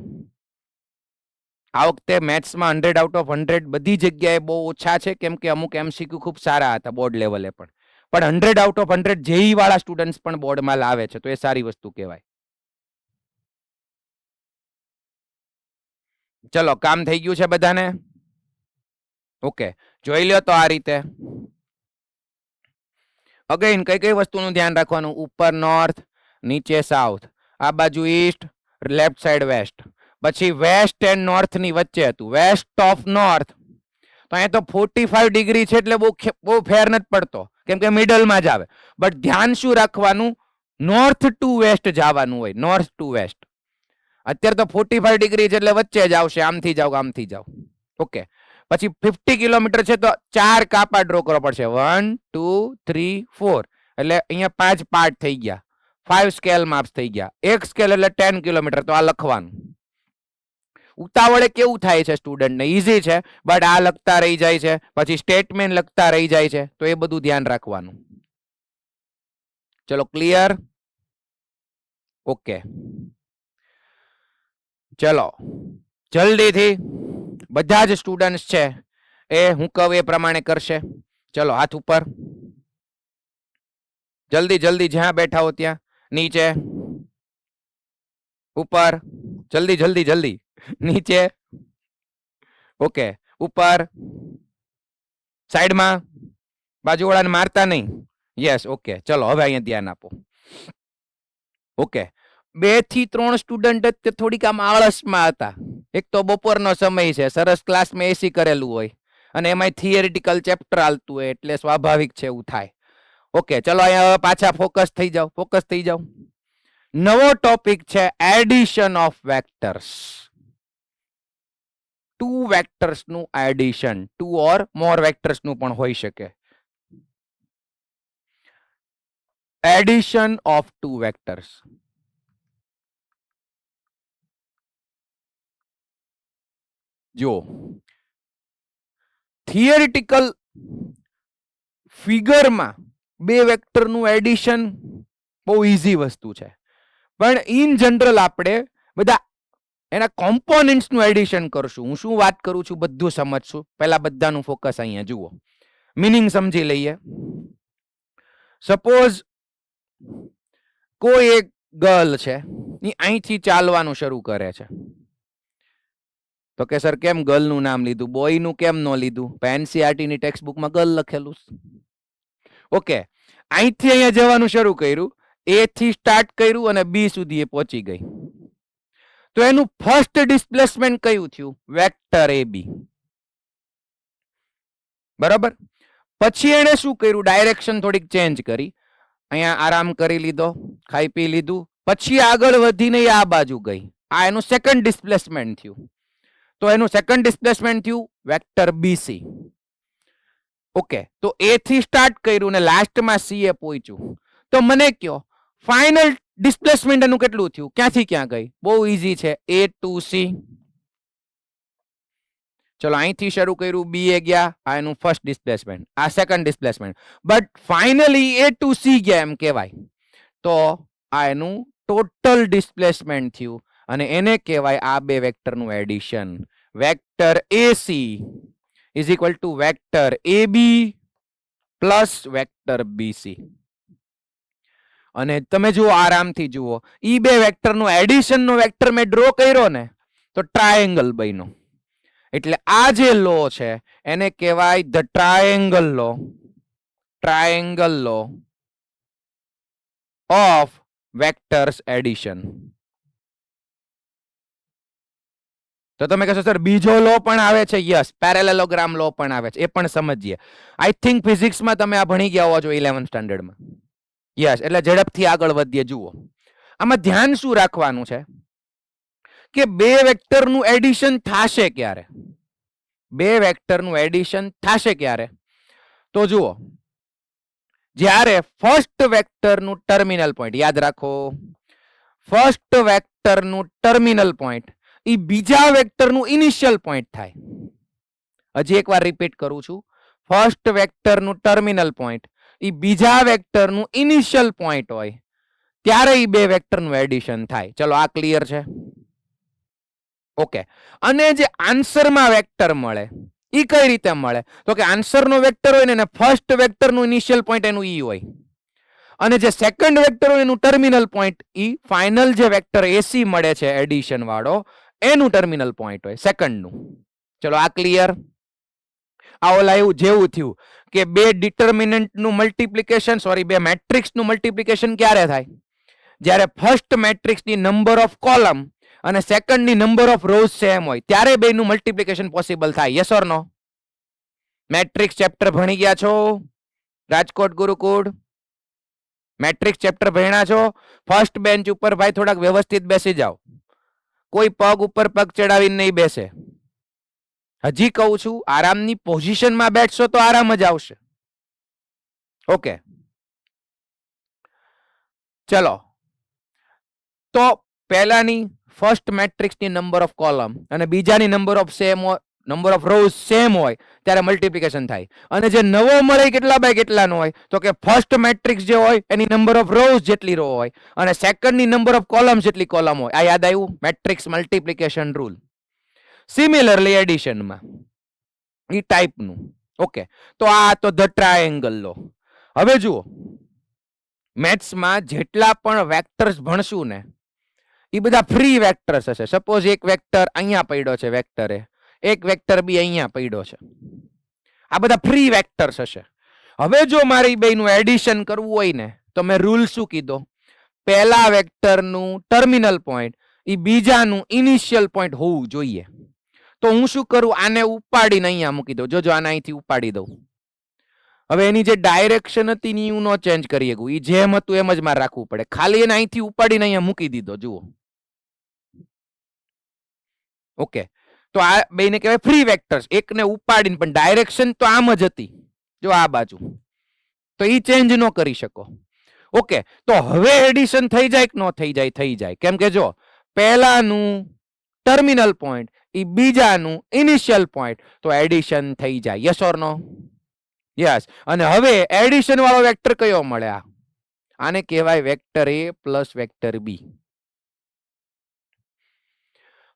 Speaker 1: આ વખતે મેથ્સમાં 100 આઉટ ઓફ 100 બધી જગ્યાએ બહુ ઓછા છે, કેમ કે અમુક MCQ ખૂબ સારા હતા બોર્ડ લેવલે પણ 100 આઉટ ઓફ 100 જેઈ વાળા સ્ટુડન્ટ્સ પણ બોર્ડમાં લાવે છે, તો એ સારી વસ્તુ કહેવાય. ચલો કામ થઈ ગયું છે બધાને? ઓકે, જોઈ લ્યો તો આ રીતે. અગેન કઈ કઈ વસ્તુનું ધ્યાન રાખવાનું? ઉપર નોર્થ, નીચે સાઉથ, આ બાજુ ઈસ્ટ, લેફ્ટ સાઈડ વેસ્ટ. પછી વેસ્ટ એન્ડ નોર્થ ની વચ્ચે હતું વેસ્ટ ઓફ નોર્થ. તો અહીંયા તો 45 ડિગ્રી છે એટલે બહુ ફેર નથી પડતો, કેમ કે મિડલમાં જ આવે. બટ ધ્યાન શું રાખવાનું? નોર્થ ટુ વેસ્ટ જવાનું હોય, નોર્થ ટુ વેસ્ટ. અત્યારે તો 45 ડિગ્રી છે એટલે વચ્ચે જ આવશે, આમથી જાવ આમથી જાવ. ઓકે, પછી 50 કિલોમીટર છે તો 4 કાપા ડ્રો કરવા પડશે. 1 2 3 4 એટલે અહીંયા 5 પાર્ટ થઈ ગયા, 5 સ્કેલ માપ્સ થઈ ગયા. એક સ્કેલ એટલે 10 કિલોમીટર, તો આ લખવાનું. ઉતાવળે કેવું થાય છે સ્ટુડન્ટને, ઈઝી છે બટ આ લખતા રહી જાય છે, પછી સ્ટેટમેન્ટ લખતા રહી જાય છે, તો એ બધું ધ્યાન રાખવાનું. ચલો ક્લિયર? ઓકે ચલો જલ્દીથી બધા જ સ્ટુડન્ટ્સ છે એ હું કહું એ પ્રમાણે કરશે. ચલો હાથ ઉપર, જલ્દી જલ્દી જ્યાં બેઠા હો ત્યાં, નીચે, ઉપર, જલ્દી જલ્દી જલ્દી, નીચે, ઓકે, ઉપર, સાઈડમાં, બાજુવાળાને મારતા નહીં. યસ ઓકે ચલો હવે અહીંયા ધ્યાન આપો. ઓકે 2 થી 3 સ્ટુડન્ટ થોડીક આમ આળસમાં હતા. એક તો બપોરનો સમય છે, સરસ ક્લાસમાં એસી કરેલું હોય અને એમાં થિયરિટિકલ ચેપ્ટર હાલતું હોય એટલે સ્વાભાવિક છે એવું થાય. ઓકે ચલો અહીંયા પાછા ફોકસ થઈ જાઓ, ફોકસ થઈ જાઓ. નવો ટોપિક છે એડિશન ઓફ વેક્ટર્સ. 2 વેક્ટર્સ નું એડિશન, 2 ઓર મોર વેક્ટર્સ નું પણ હોઈ શકે. Addition of 2 vectors. જો થિયરિટિકલ ફિગરમાં 2 વેક્ટરનું એડિશન બહુ ઈઝી વસ્તુ છે, પણ ઇન જનરલ આપણે બધા એના કોમ્પોનેન્ટ્સનું એડિશન કરશું. હું શું વાત કરું છું બધું સમજશું. પહેલા બધાનું ફોકસ અહીંયા જુઓ, મીનિંગ સમજી લઈએ. સપોઝ કોઈ એક ગર્લ છે, એ અહીંથી ચાલવાનું શરૂ કરે છે. તો કે સર કેમ ગર્લ નું નામ લીધું, બોય નું કેમ ન લીધું? એનસીઈઆરટી ની ટેક્સ્ટ બુકમાં ગર્લ લખેલું. ઓકે અહીંથી અહીંયા જવાનું શરૂ કર્યું, એ થી સ્ટાર્ટ કર્યું અને બી સુધી એ પહોંચી ગઈ. તો એનું ફર્સ્ટ ડિસ્પ્લેસમેન્ટ કયું થયું? વેક્ટર એ બી. બરાબર. પછી એને શું કર્યું? ડાયરેક્શન થોડીક ચેન્જ કરી, અહીંયા આરામ કરી લીધો, ખાઈ પી લીધું, પછી આગળ વધીને આ બાજુ ગઈ. આ એનું સેકન્ડ ડિસ્પ્લેસમેન્ટ થયું. તો એનું સેકન્ડ ડિસ્પ્લેસમેન્ટ થયું વેક્ટર બીસી. ઓકે તો એ થી સ્ટાર્ટ કર્યું ને લાસ્ટમાં સી એ પહોંચ્યું. તો મને કયો ફાઇનલ ડિસ્પ્લેસમેન્ટ એનું કેટલું થયું? ક્યાંથી ક્યાં ગઈ? બહુ ઈઝી છે, એ ટુ સી. ચલો અહીંથી શરૂ કર્યું, બી એ ગયા, આ એનું ફર્સ્ટ ડિસ્પ્લેસમેન્ટ, આ second displacement, but finally A to C ગયા એમ કહેવાય. તો આ એનું ટોટલ ડિસ્પ્લેસમેન્ટ થયું અને એને કહેવાય આ 2 વેક્ટરનું addition. Vector AC is equal to vector A B plus vector BC. અને તમે જુઓ આરામથી જુઓ, ઈ 2 વેક્ટરનું એડિશનનો વેક્ટર મેં ડ્રો કર્યો ને તો ટ્રાયેંગલ બન્યો. એટલે આ જે લો છે એને કહેવાય the triangle law. Triangle law of vectors addition. તો તમે કહેશો સર બીજો લો પણ આવે છે? યસ, પેરેલેલોગ્રામ લો પણ આવે છે, એ પણ સમજીએ. આઈ થિંક ફિઝિક્સમાં તમે આ ભણી ગયા હો છો 11th સ્ટાન્ડર્ડમાં. યસ, એટલે ઝડપથી આગળ વધીએ. જુઓ આમાં ધ્યાન શું રાખવાનું છે કે 2 વેક્ટરનું એડિશન થશે ક્યારે? 2 વેક્ટરનું એડિશન થશે ક્યારે? તો જુઓ જ્યારે ફર્સ્ટ વેક્ટરનું ટર્મિનલ પોઈન્ટ, યાદ રાખો ફર્સ્ટ વેક્ટરનું ટર્મિનલ પોઈન્ટ એ બીજા વેક્ટરનું ઇનિશિયલ પોઈન્ટ થાય. હજી એકવાર રિપીટ કરું છું, ફર્સ્ટ વેક્ટરનું ટર્મિનલ પોઈન્ટ એ બીજા વેક્ટરનું ઇનિશિયલ પોઈન્ટ હોય ત્યારે એ 2 વેક્ટરનું એડિશન થાય. ચલો આ ક્લિયર છે? ઓકે. અને જે આન્સરમાં વેક્ટર મળે એ કઈ રીતે મળે? તો કે આન્સરનો વેક્ટર હોય ને ફર્સ્ટ વેક્ટરનું ઇનિશિયલ પોઈન્ટ એનું ઈ હોય અને જે સેકન્ડ વેક્ટર હોય એનું ટર્મિનલ પોઈન્ટ ઈ ફાઇનલ જે વેક્ટર એસી મળે છે એડિશન વાળો એનું ટર્મિનલ પોઈન્ટ હોય સેકન્ડનું. ચલો આ ક્લિયર? આ ઓલા એવું જેવું થયું કે 2 ડિટર્મિનન્ટનું મલ્ટિપ્લિકેશન, સોરી 2 મેટ્રિક્સનું મલ્ટિપ્લિકેશન ક્યારે થાય? જ્યારે ફર્સ્ટ મેટ્રિક્સની નંબર ઓફ કોલમ અને સેકન્ડની નંબર ઓફ રોઝ સેમ હોય ત્યારે બેનું મલ્ટિપ્લિકેશન પોસિબલ થાય. Yes or no? Matrix chapter ભણી ગયા છો રાજકોટ ગુરુકુળ? મેટ્રિક્સ ચેપ્ટર ભણ્યા છો? ફર્સ્ટ બેન્ચ ઉપર ભાઈ થોડાક વ્યવસ્થિત બેસી જાઓ, કોઈ પગ ઉપર પગ ચડાવીને નહીં બેસે. હજી કહું છું આરામની પોઝિશનમાં બેઠશો તો આરામ જ આવશે. ઓકે ચલો તો પહેલાની ફર્સ્ટ મેટ્રિક્સની નંબર ઓફ કોલમ અને બીજાની નંબર ઓફ રોઝ સેમ હોય ત્યારે મલ્ટિપ્લિકેશન થાય. અને જે નવો મળે કેટલા બાય કેટલાનો હોય તો કે ફર્સ્ટ મેટ્રિક્સ જે હોય એની નંબર ઓફ રોઝ જેટલી રો હોય અને સેકન્ડની નંબર ઓફ કોલમ જેટલી કોલમ હોય. આ યાદ આવ્યું? Matrix multiplication rule. સિમિલરલી એડિશનમાં ઈ ટાઈપનું. ઓકે, તો આ તો ધ ટ્રાયેંગલ લો. હવે જુઓ, મેથ્સમાં જેટલા પણ વેક્ટર્સ ભણશું ને એ બધા ફ્રી વેક્ટર્સ હશે. સપોઝ એક વેક્ટર અહીંયા પડ્યો છે વેક્ટર એ, એક વેક્ટર બી અહીંયા પડ્યો છે. આ બધા ફ્રી વેક્ટર્સ હશે. હવે જો મારી બેયનું એડિશન કરવું હોય ને તો મેં રૂલ શું કીધો? પહેલા વેક્ટરનું ટર્મિનલ પોઈન્ટ એ બીજાનું ઇનિશિયલ પોઈન્ટ હોવું જોઈએ. તો હું શું કરું? આને ઉપાડીને અહીંયા મૂકી દઉં. જોજો, આને અહીંથી ઉપાડી દઉં. હવે એની જે ડાયરેક્શન હતી ની હું નો ચેન્જ કરી શકું. એ જેમ હતું એમ જ મારે રાખવું પડે. ખાલી એને અહીંથી ઉપાડીને અહીંયા મૂકી દીધો. જુઓ, ઓકે, તો આ બેને કહેવાય ફ્રી વેક્ટર્સ. એકને ઉપાડીને, પણ ડાયરેક્શન તો આમ જ હતી. જો આ બાજુ, તો ઈ ચેન્જ ન કરી શકો. ઓકે, તો હવે એડિશન થઈ જાય કે ન થઈ જાય? થઈ જાય. કેમ કે જો પહેલાનું ટર્મિનલ પોઈન્ટ એ બીજાનું ઇનિશિયલ પોઈન્ટ, તો એડિશન થઈ જાય. Yes or no? યસ. અને હવે એડિશન વાળો વેક્ટર કયો મળે? આને કહેવાય vector A plus vector B.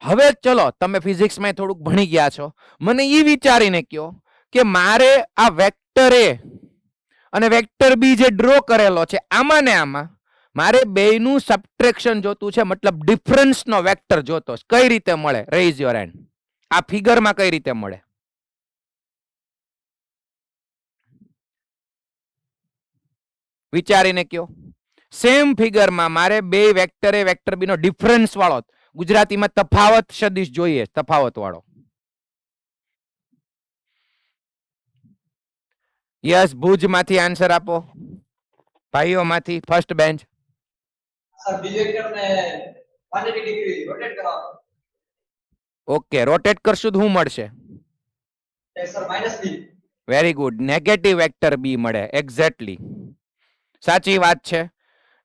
Speaker 1: હવે ચલો, તમે ફિઝિક્સમાં થોડુંક ભણી ગયા છો, મને એ વિચારીને કહો કે મારે આ વેક્ટર એ અને વેક્ટર બી જે ડ્રો કરેલો છે આમાં ને આમાં મારે બેયનું સબટ્રેક્શન જોતું છે, મતલબ ડિફરન્સનો વેક્ટર જોતો. કઈ રીતે મળે? Raise your hand. આ ફિગરમાં કઈ રીતે મળે? વિચારીને કયો. સેમ ફિગરમાં મારે બે vector A vector B no difference વાળો, ગુજરાતીમાં તફાવત સદિશ જોઈએ, તફાવત વાળો. યસ, ભુજમાંથી આન્સર આપો ભાઈઓમાંથી. First bench. ઓકે, રોટેટ કરશું તો શું મળશે? Very good, negative vector B મળે. એક્ઝેક્ટલી સાચી વાત છે.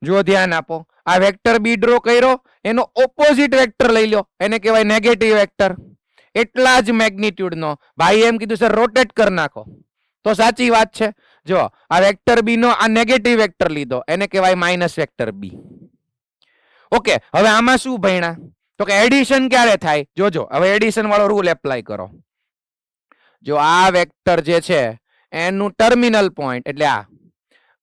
Speaker 1: જો ધ્યાન આપો, આ વેક્ટર બી ડ્રો કર્યો, એનો ઓપોઝિટ વેક્ટર લઈ લો, એને કહેવાય નેગેટિવ વેક્ટર. એટલા જ મેગ્નિટ્યુડ નો. ભાઈ એમ કીધું સર રોટેટ કરી નાખો, તો સાચી વાત છે. જો આ વેક્ટર બી નો આ નેગેટિવ વેક્ટર લીધો, એને કહેવાય માઇનસ વેક્ટર બી. ઓકે, હવે આમાં શું ભણ્યા? તો કે એડિશન ક્યારે થાય? જોજો, હવે એડિશન વાળો રૂલ એપ્લાય કરો. જો આ વેક્ટર જે છે એનું ટર્મિનલ પોઈન્ટ એટલે આ,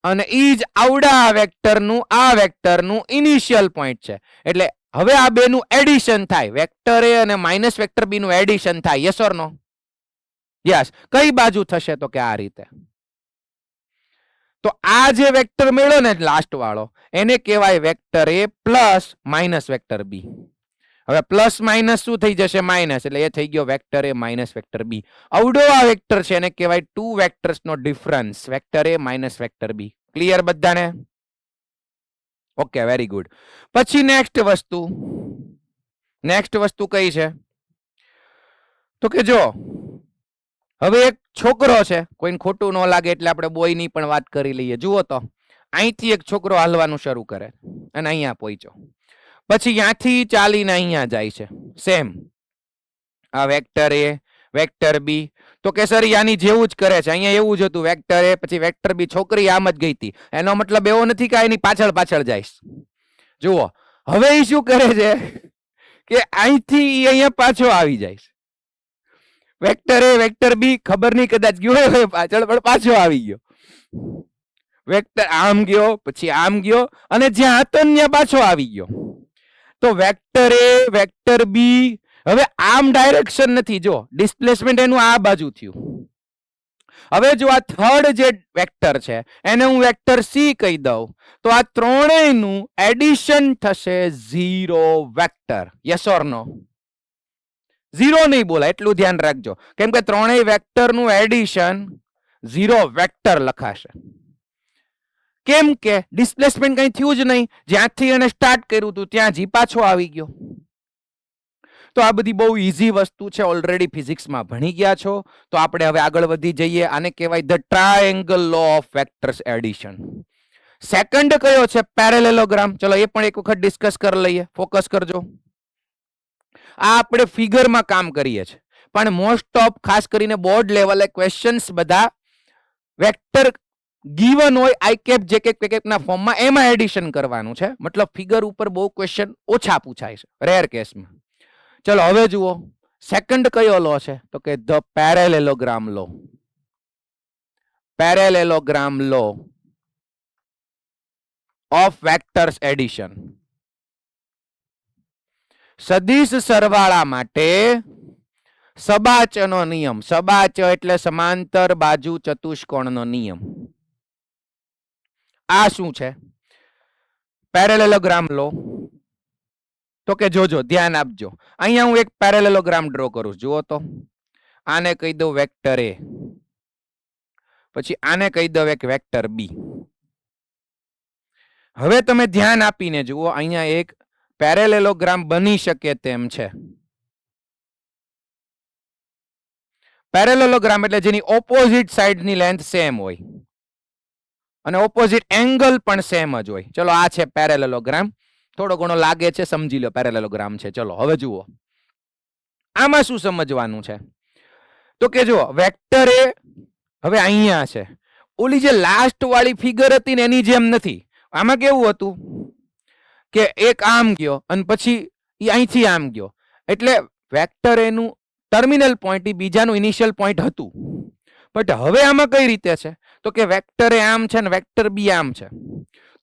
Speaker 1: અને ઈ જ આવડા વેક્ટરનું આ વેક્ટરનું ઇનિશિયલ પોઈન્ટ છે. એટલે હવે આ બેનું એડિશન થાય. વેક્ટર એ અને માઇનસ વેક્ટર બી નું એડિશન થાય. Yes or no? યસ. કઈ બાજુ થશે? તો કે આ રીતે. તો આ જે વેક્ટર મળ્યો ને લાસ્ટ વાળો, એને કહેવાય vector A plus minus vector B. હવે પ્લસ માઇનસ શું થઈ જશે? માઇનસ. એટલે એ થઈ ગયો વેક્ટર એ માઇનસ વેક્ટર બી. અવડો આ વેક્ટર છે એને કહેવાય ટુ વેક્ટર્સ નો ડિફરન્સ. વેક્ટર એ માઇનસ વેક્ટર બી. ક્લિયર બધાને? Okay, very good. પછી નેક્સ્ટ વસ્તુ કઈ છે? તો કે જો હવે એક છોકરો છે, કોઈને ખોટું ન લાગે એટલે આપણે બોયની પણ વાત કરી લઈએ. જુઓ તો અહીંથી એક છોકરો હાલવાનું શરૂ કરે અને અહીંયા પહોંચ્યો, પછી ત્યાંથી ચાલીને અહીંયા જાય છે. સેમ આ વેક્ટર એ વેક્ટર બી, તો કે સર આની જેવું જ કરે છે. અહીંયા એવું જ હતું, વેક્ટર એ પછી વેક્ટર બી. છોકરી આમ જ ગઈ હતી. એનો મતલબ એવો નથી કે એની પાછળ પાછળ જાય. જુઓ હવે એ શું કરે છે કે અહીંથી અહીંયા પાછો આવી જાય. વેક્ટર એ વેક્ટર બી ખબર નહીં, કદાચ ગયો પાછળ પણ પાછો આવી ગયો. વેક્ટર આમ ગયો, પછી આમ ગયો, અને જ્યાં હતો ત્યાં પાછો આવી ગયો. તો વેક્ટર એ વેક્ટર બી હવે આમ ડાયરેક્શન નથી. જો ડિસ્પ્લેસમેન્ટ એનું આ બાજુ થયું. હવે જો આ થર્ડ જે વેક્ટર છે એને હું વેક્ટર સી કહી દઉં, તો આ ત્રણેયનું એડિશન થશે zero vector. Yes or no? Zero નહીં બોલાય, એટલું ધ્યાન રાખજો, કેમ કે ત્રણેય વેક્ટરનું એડિશન ઝીરો વેક્ટર લખાશે. કેમ કે ડિસ્પ્લેસમેન્ટ કઈ થયું જ નહીં. જ્યાંથી એને સ્ટાર્ટ કર્યું હતું ત્યાં જ પાછો આવી ગયો. તો આ બધી બહુ ઈઝી વસ્તુ છે, ઓલરેડી ફિઝિક્સમાં ભણી ગયા છો. તો આપણે હવે આગળ વધી જઈએ. આને કહેવાય the triangle law of vectors addition. Second કયો છે? પેરેલેલોગ્રામ. ચલો એ પણ એક વખત ડિસ્કસ કરી લઈએ. ફોકસ કરજો. આ આપણે ફિગરમાં કામ કરીએ છીએ, પણ મોસ્ટ ઓફ ખાસ કરીને બોર્ડ લેવલે ક્વેશ્ચન્સ બધા વેક્ટર ગીવન હોય આઈ કેપ જે કેપ ના ફોર્મમાં, એમાં એડિશન કરવાનું છે. મતલબ ફિગર ઉપર બહુ ક્વેશ્ચન ઓછા પૂછાય છે રેર કેસમાં. ચલો હવે જુઓ સેકન્ડ કયો લો છે, તો કે the parallelogram law. Parallelogram law of vectors addition. સદિશ સરવાળા માટે સબાચનો નિયમ. સબાચ એટલે સમાંતર બાજુ ચતુષ્કોણનો નિયમ. આ શું છે? પેરેલેલોગ્રામ લો. તો કે જોજો, ધ્યાન આપજો. અહીંયા હું એક પેરેલેલોગ્રામ ડ્રો કરું, જુઓ તો. આને કહી દઉં વેક્ટર એ, પછી આને કહી દઉં એક વેક્ટર બી. હવે તમે ધ્યાન આપીને જુઓ, અહીંયા એક પેરેલેલોગ્રામ બની શકે તેમ છે. પેરેલેલોગ્રામ એટલે જેની ઓપોઝિટ સાઈડની લેન્થ સેમ હોય અને ઓપોઝિટ એંગલ પણ સેમ જ હોય. ચલો આ છે પેરેલેલોગ્રામ. થોડો ઘણો લાગે છે, સમજી લો પેરેલેલોગ્રામ છે. ચલો હવે જુઓ આમાં શું સમજવાનું છે, તો કે જો વેક્ટર એ હવે અહીંયા છે. ઓલી જે લાસ્ટ વાળી ફિગર હતી ને એની જેમ નથી. આમાં કેવું હતું કે એક આમ ગયો અને પછી એ અહીંથી આમ ગયો, એટલે વેક્ટર એનું ટર્મિનલ પોઈન્ટ એ બીજાનું ઇનિશિયલ પોઈન્ટ હતું. બટ હવે આમાં કઈ રીતે છે, તો કે વેક્ટર એ આમ છે ને વેક્ટર બી આમ છે.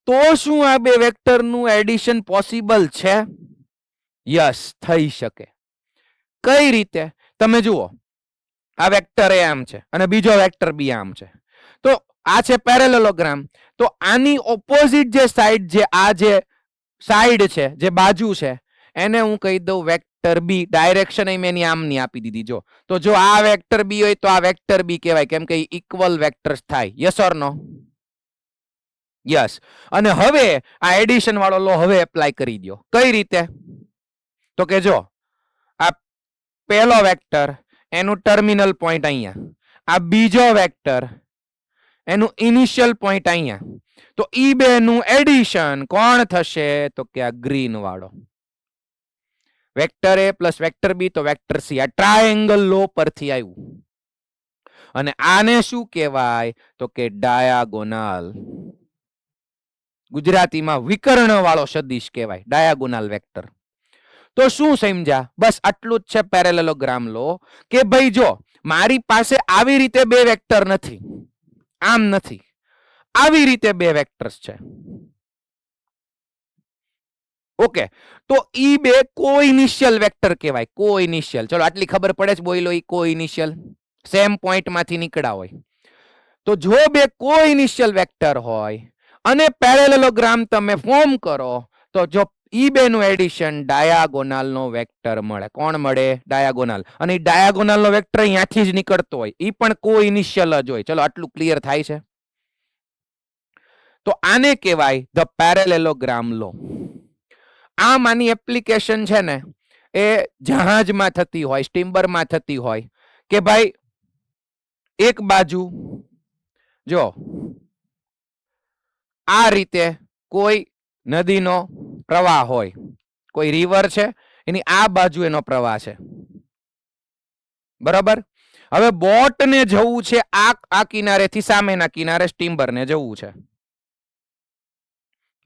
Speaker 1: તો શું આ બે વેક્ટરનું એડિશન પોસિબલ છે? યસ, થઈ શકે. કઈ રીતે? તમે જુઓ, આ વેક્ટર એ આમ છે અને બીજો વેક્ટર બી આમ છે. તો આ છે પેરેલેલોગ્રામ. તો આની ઓપોઝિટ જે સાઈડ, જે આ જે સાઈડ છે, જે બાજુ છે, એને હું કહી દઉં વેક્ટર બી. ડાયરેક્શન મેં એની આમની આપી દીધી. જો તો જો આ વેક્ટર બી હોય તો આ વેક્ટર બી કહેવાય, કેમ કે ઇક્વલ વેક્ટર્સ થાય. Yes or no? યસ. અને હવે આ એડિશન વાળો લો હવે એપ્લાય કરી દો. કઈ રીતે? તો કે જો આ પહેલો વેક્ટર એનું ટર્મિનલ પોઈન્ટ અહીંયા, આ બીજો વેક્ટર એનું ઇનિશિયલ પોઈન્ટ અહીંયા. તો ઈ બે નું એડિશન કોણ થશે? તો કે આ ગ્રીન વાળો વેક્ટર એ પ્લસ વેક્ટર બી, તો વેક્ટર સી. આ ટ્રાયેંગલ લો પરથી આવ્યું. અને આને શું કહેવાય? તો કે ડાયાગોનલ. ગુજરાતીમાં વિકર્ણ વાળો સદિશ કહેવાય, ડાયાગોનલ વેક્ટર. તો શું સમજ્યા? બસ આટલું જ છે પેરેલેલોગ્રામ લો. કે ભાઈ જો મારી પાસે આવી રીતે બે વેક્ટર નથી, આમ નથી, આવી રીતે બે વેક્ટર્સ છે. ઓકે, તો ઈ બે કોઇનિશિયલ વેક્ટર કહેવાય. કોઇનિશિયલ. ચલો આટલી ખબર પડે જ, બોલો ઈ કોઇનિશિયલ સેમ પોઈન્ટ માંથી નીકળ્યા હોય. તો જો બે કોઇનિશિયલ વેક્ટર હોય અને પેરેલેલોગ્રામ તમે ફોર્મ કરો, તો જો ઈ બે નું એડિશન ડાયાગોનલ નો વેક્ટર મળે. કોણ મળે? ડાયાગોનલ. અને ઈ ડાયાગોનલ નો વેક્ટર અહીંયાથી જ નીકળતો હોય, ઈ પણ કોઇનિશિયલ જ હોય. ચલો આટલું ક્લિયર થાય છે? તો આને કહેવાય ધ પેરેલેલોગ્રામ લો. આમાંની એપ્લિકેશન છે ને એ જહાજમાં થતી હોય, સ્ટીમરમાં થતી હોય, કે ભાઈ એક બાજુ જો આ રીતે કોઈ નદીનો પ્રવાહ હોય, કોઈ રિવર છે, એની આ બાજુ એનો પ્રવાહ છે, બરાબર? હવે બોટ ને જવું છે આ કિનારેથી સામેના કિનારે સ્ટીમર ને જવું છે,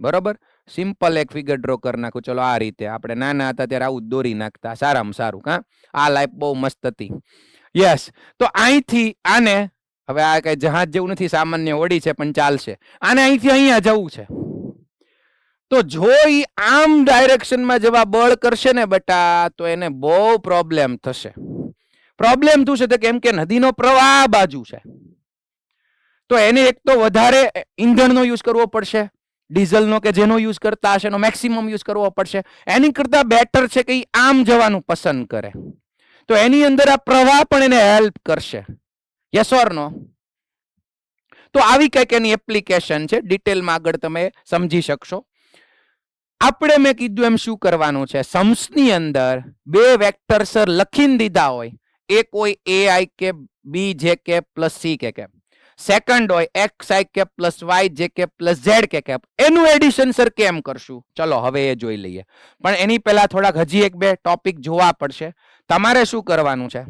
Speaker 1: બરાબર? સિમ્પલ એક ફિગર ડ્રો કરી નાખું. ચલો આ રીતે. આપણે નાના હતા ત્યારે આવું દોરી નાખતા, સારામાં સારું. કા આ લાઈફ બહુ મસ્ત હતી. યસ. તો અહીંથી આને, હવે આ કઈ જહાજ જેવું નથી, સામાન્ય હોડી છે પણ ચાલશે. આને અહીંથી અહીંયા જવું છે. તો જો ઈ આમ ડાયરેક્શનમાં જવા બળ કરશે ને બેટા, તો એને બહુ પ્રોબ્લેમ થશે. પ્રોબ્લેમ શું છે? તો કેમ કે નદીનો પ્રવાહ બાજુ છે, તો એને એક તો વધારે ઈંધણનો યુઝ કરવો પડશે, ડીઝલનો કે જેનો યુઝ કરતા હશે એનો મેક્સિમમ યુઝ કરવો પડશે. એની કરતા બેટર છે કે આમ જવાનું પસંદ કરે, તો એની અંદર આ પ્રવાહ પણ એને હેલ્પ કરશે. Yes or no? તો આવી કંઈક એની એપ્લિકેશન છે, ડિટેલમાં આગળ તમે સમજી શકશો. આપણે મેં કીધું એમ શું કરવાનું છે, સમ્સની અંદર બે વેક્ટર્સ લખીને દીધા હોય, એક હોય એ આઈ કે બી જે કે પ્લસ સી કે. સેકન્ડ હોય x i cap plus y j cap plus z k cap, એનું એડિશન સર કેમ કરશું? ચલો હવે એ જોઈ લઈએ. પણ એની પહેલા થોડાક હજી એક બે ટોપિક જોવા પડશે. તમારે શું કરવાનું છે,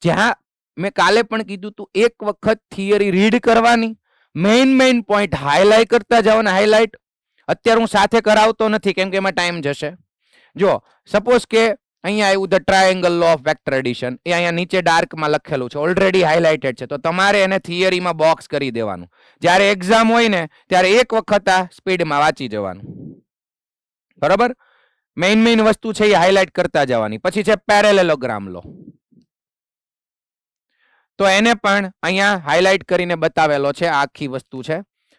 Speaker 1: જ્યાં મેં કાલે પણ કીધું તું, એક વખત થિયરી રીડ કરવાની, મેઇન પોઈન્ટ હાઇલાઇટ કરતા જવાના. હાઇલાઇટ અત્યારે હું સાથે કરાવતો નથી કેમ કે એમાં ટાઈમ જશે. જો સપોઝ કે અહીંયા આવ્યું the triangle law of vector addition, એ અહીંયા નીચે ડાર્કમાં લખેલું છે, ઓલરેડી હાઇલાઇટેડ છે, તો તમારે એને થિયરીમાં બોક્સ કરી દેવાનું. જ્યારે એક્ઝામ હોય ને ત્યારે એક વખત આ સ્પીડમાં વાંચી જવાનું. બરાબર? મેઇન વસ્તુ છે એ હાઇલાઇટ કરતા જવાની. પછી છે પેરેલેલોગ્રામ લો, તો એને પણ અહીંયા હાઇલાઇટ કરીને બતાવેલો છે. આખી વસ્તુ છે.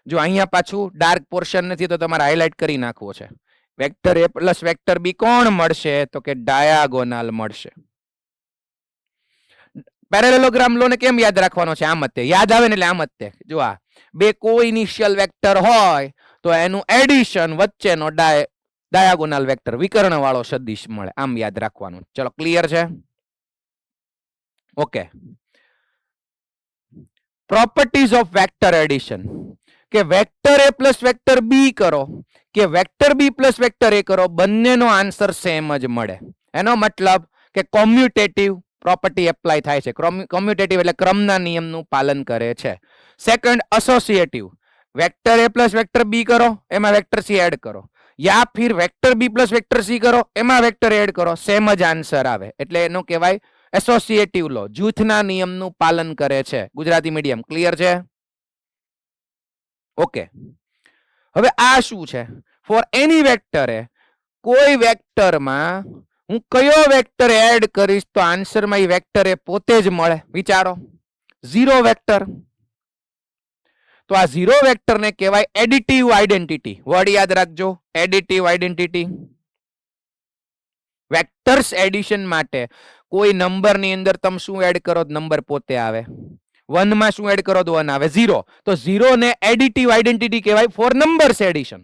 Speaker 1: જો અહીંયા પાછું ડાર્ક પોર્શન નથી તો તમારે હાઇલાઇટ કરી નાખવો છે. વેક્ટર એ પ્લસ વેક્ટર બી કોણ મળશે? તો કે ડાયાગોનલ મળશે. પેરેલેલોગ્રામ લો ને કેમ યાદ રાખવાનો છે? આમ જ તે યાદ આવે ને એટલે આમ જ તે. જો આ બે કોઇનિશિયલ વેક્ટર હોય તો એનું એડિશન વચ્ચેનો ડાયાગોનલ વેક્ટર વિકર્ણ વાળો સદિશ મળે. આમ યાદ રાખવાનું. ચલો ક્લિયર છે? Okay. Properties of vector addition, કે વેક્ટર એ પ્લસ વેક્ટર બી કરો કે વેક્ટર બી પ્લસ વેક્ટર એ કરો, બંનેનો આન્સર સેમ જ મળે. એનો મતલબ કે કોમ્યુટેટિવ પ્રોપર્ટી એપ્લાય થાય છે. કોમ્યુટેટિવ એટલે ક્રમના નિયમનું પાલન કરે છે. Second associative, vector A plus vector બી કરો, એમાં વેક્ટર સી એડ કરો, યા ફિર વેક્ટર બી પ્લસ વેક્ટર સી કરો, એમાં વેક્ટર એડ કરો, સેમ જ આન્સર આવે. એટલે એનો કહેવાય એસોસિએટિવ લો, જૂથના નિયમનું પાલન કરે છે. ગુજરાતી મીડિયમ ક્લિયર છે? ઓકે. હવે આ શું છે? ફોર એની વેક્ટર એ, કોઈ વેક્ટરમાં હું કયો વેક્ટર એડ કરીશ તો આન્સરમાં એ વેક્ટર એ પોતે જ મળે? વિચારો. Zero vector. તો આ ઝીરો વેક્ટર ને કહેવાય એડિટિવ આઇડેન્ટિટી. વર્ડ યાદ રાખજો, એડિટિવ આઇડેન્ટિટી. વેક્ટર્સ એડિશન માટે કોઈ નંબર ની અંદર તમે શું એડ કરો નંબર પોતે આવે. 1 માં શું એડ કરો તો 1 આવે. 0, તો 0 ને એડિટિવ આઇડેન્ટિટી કહેવાય ફોર નંબર્સ એડિશન.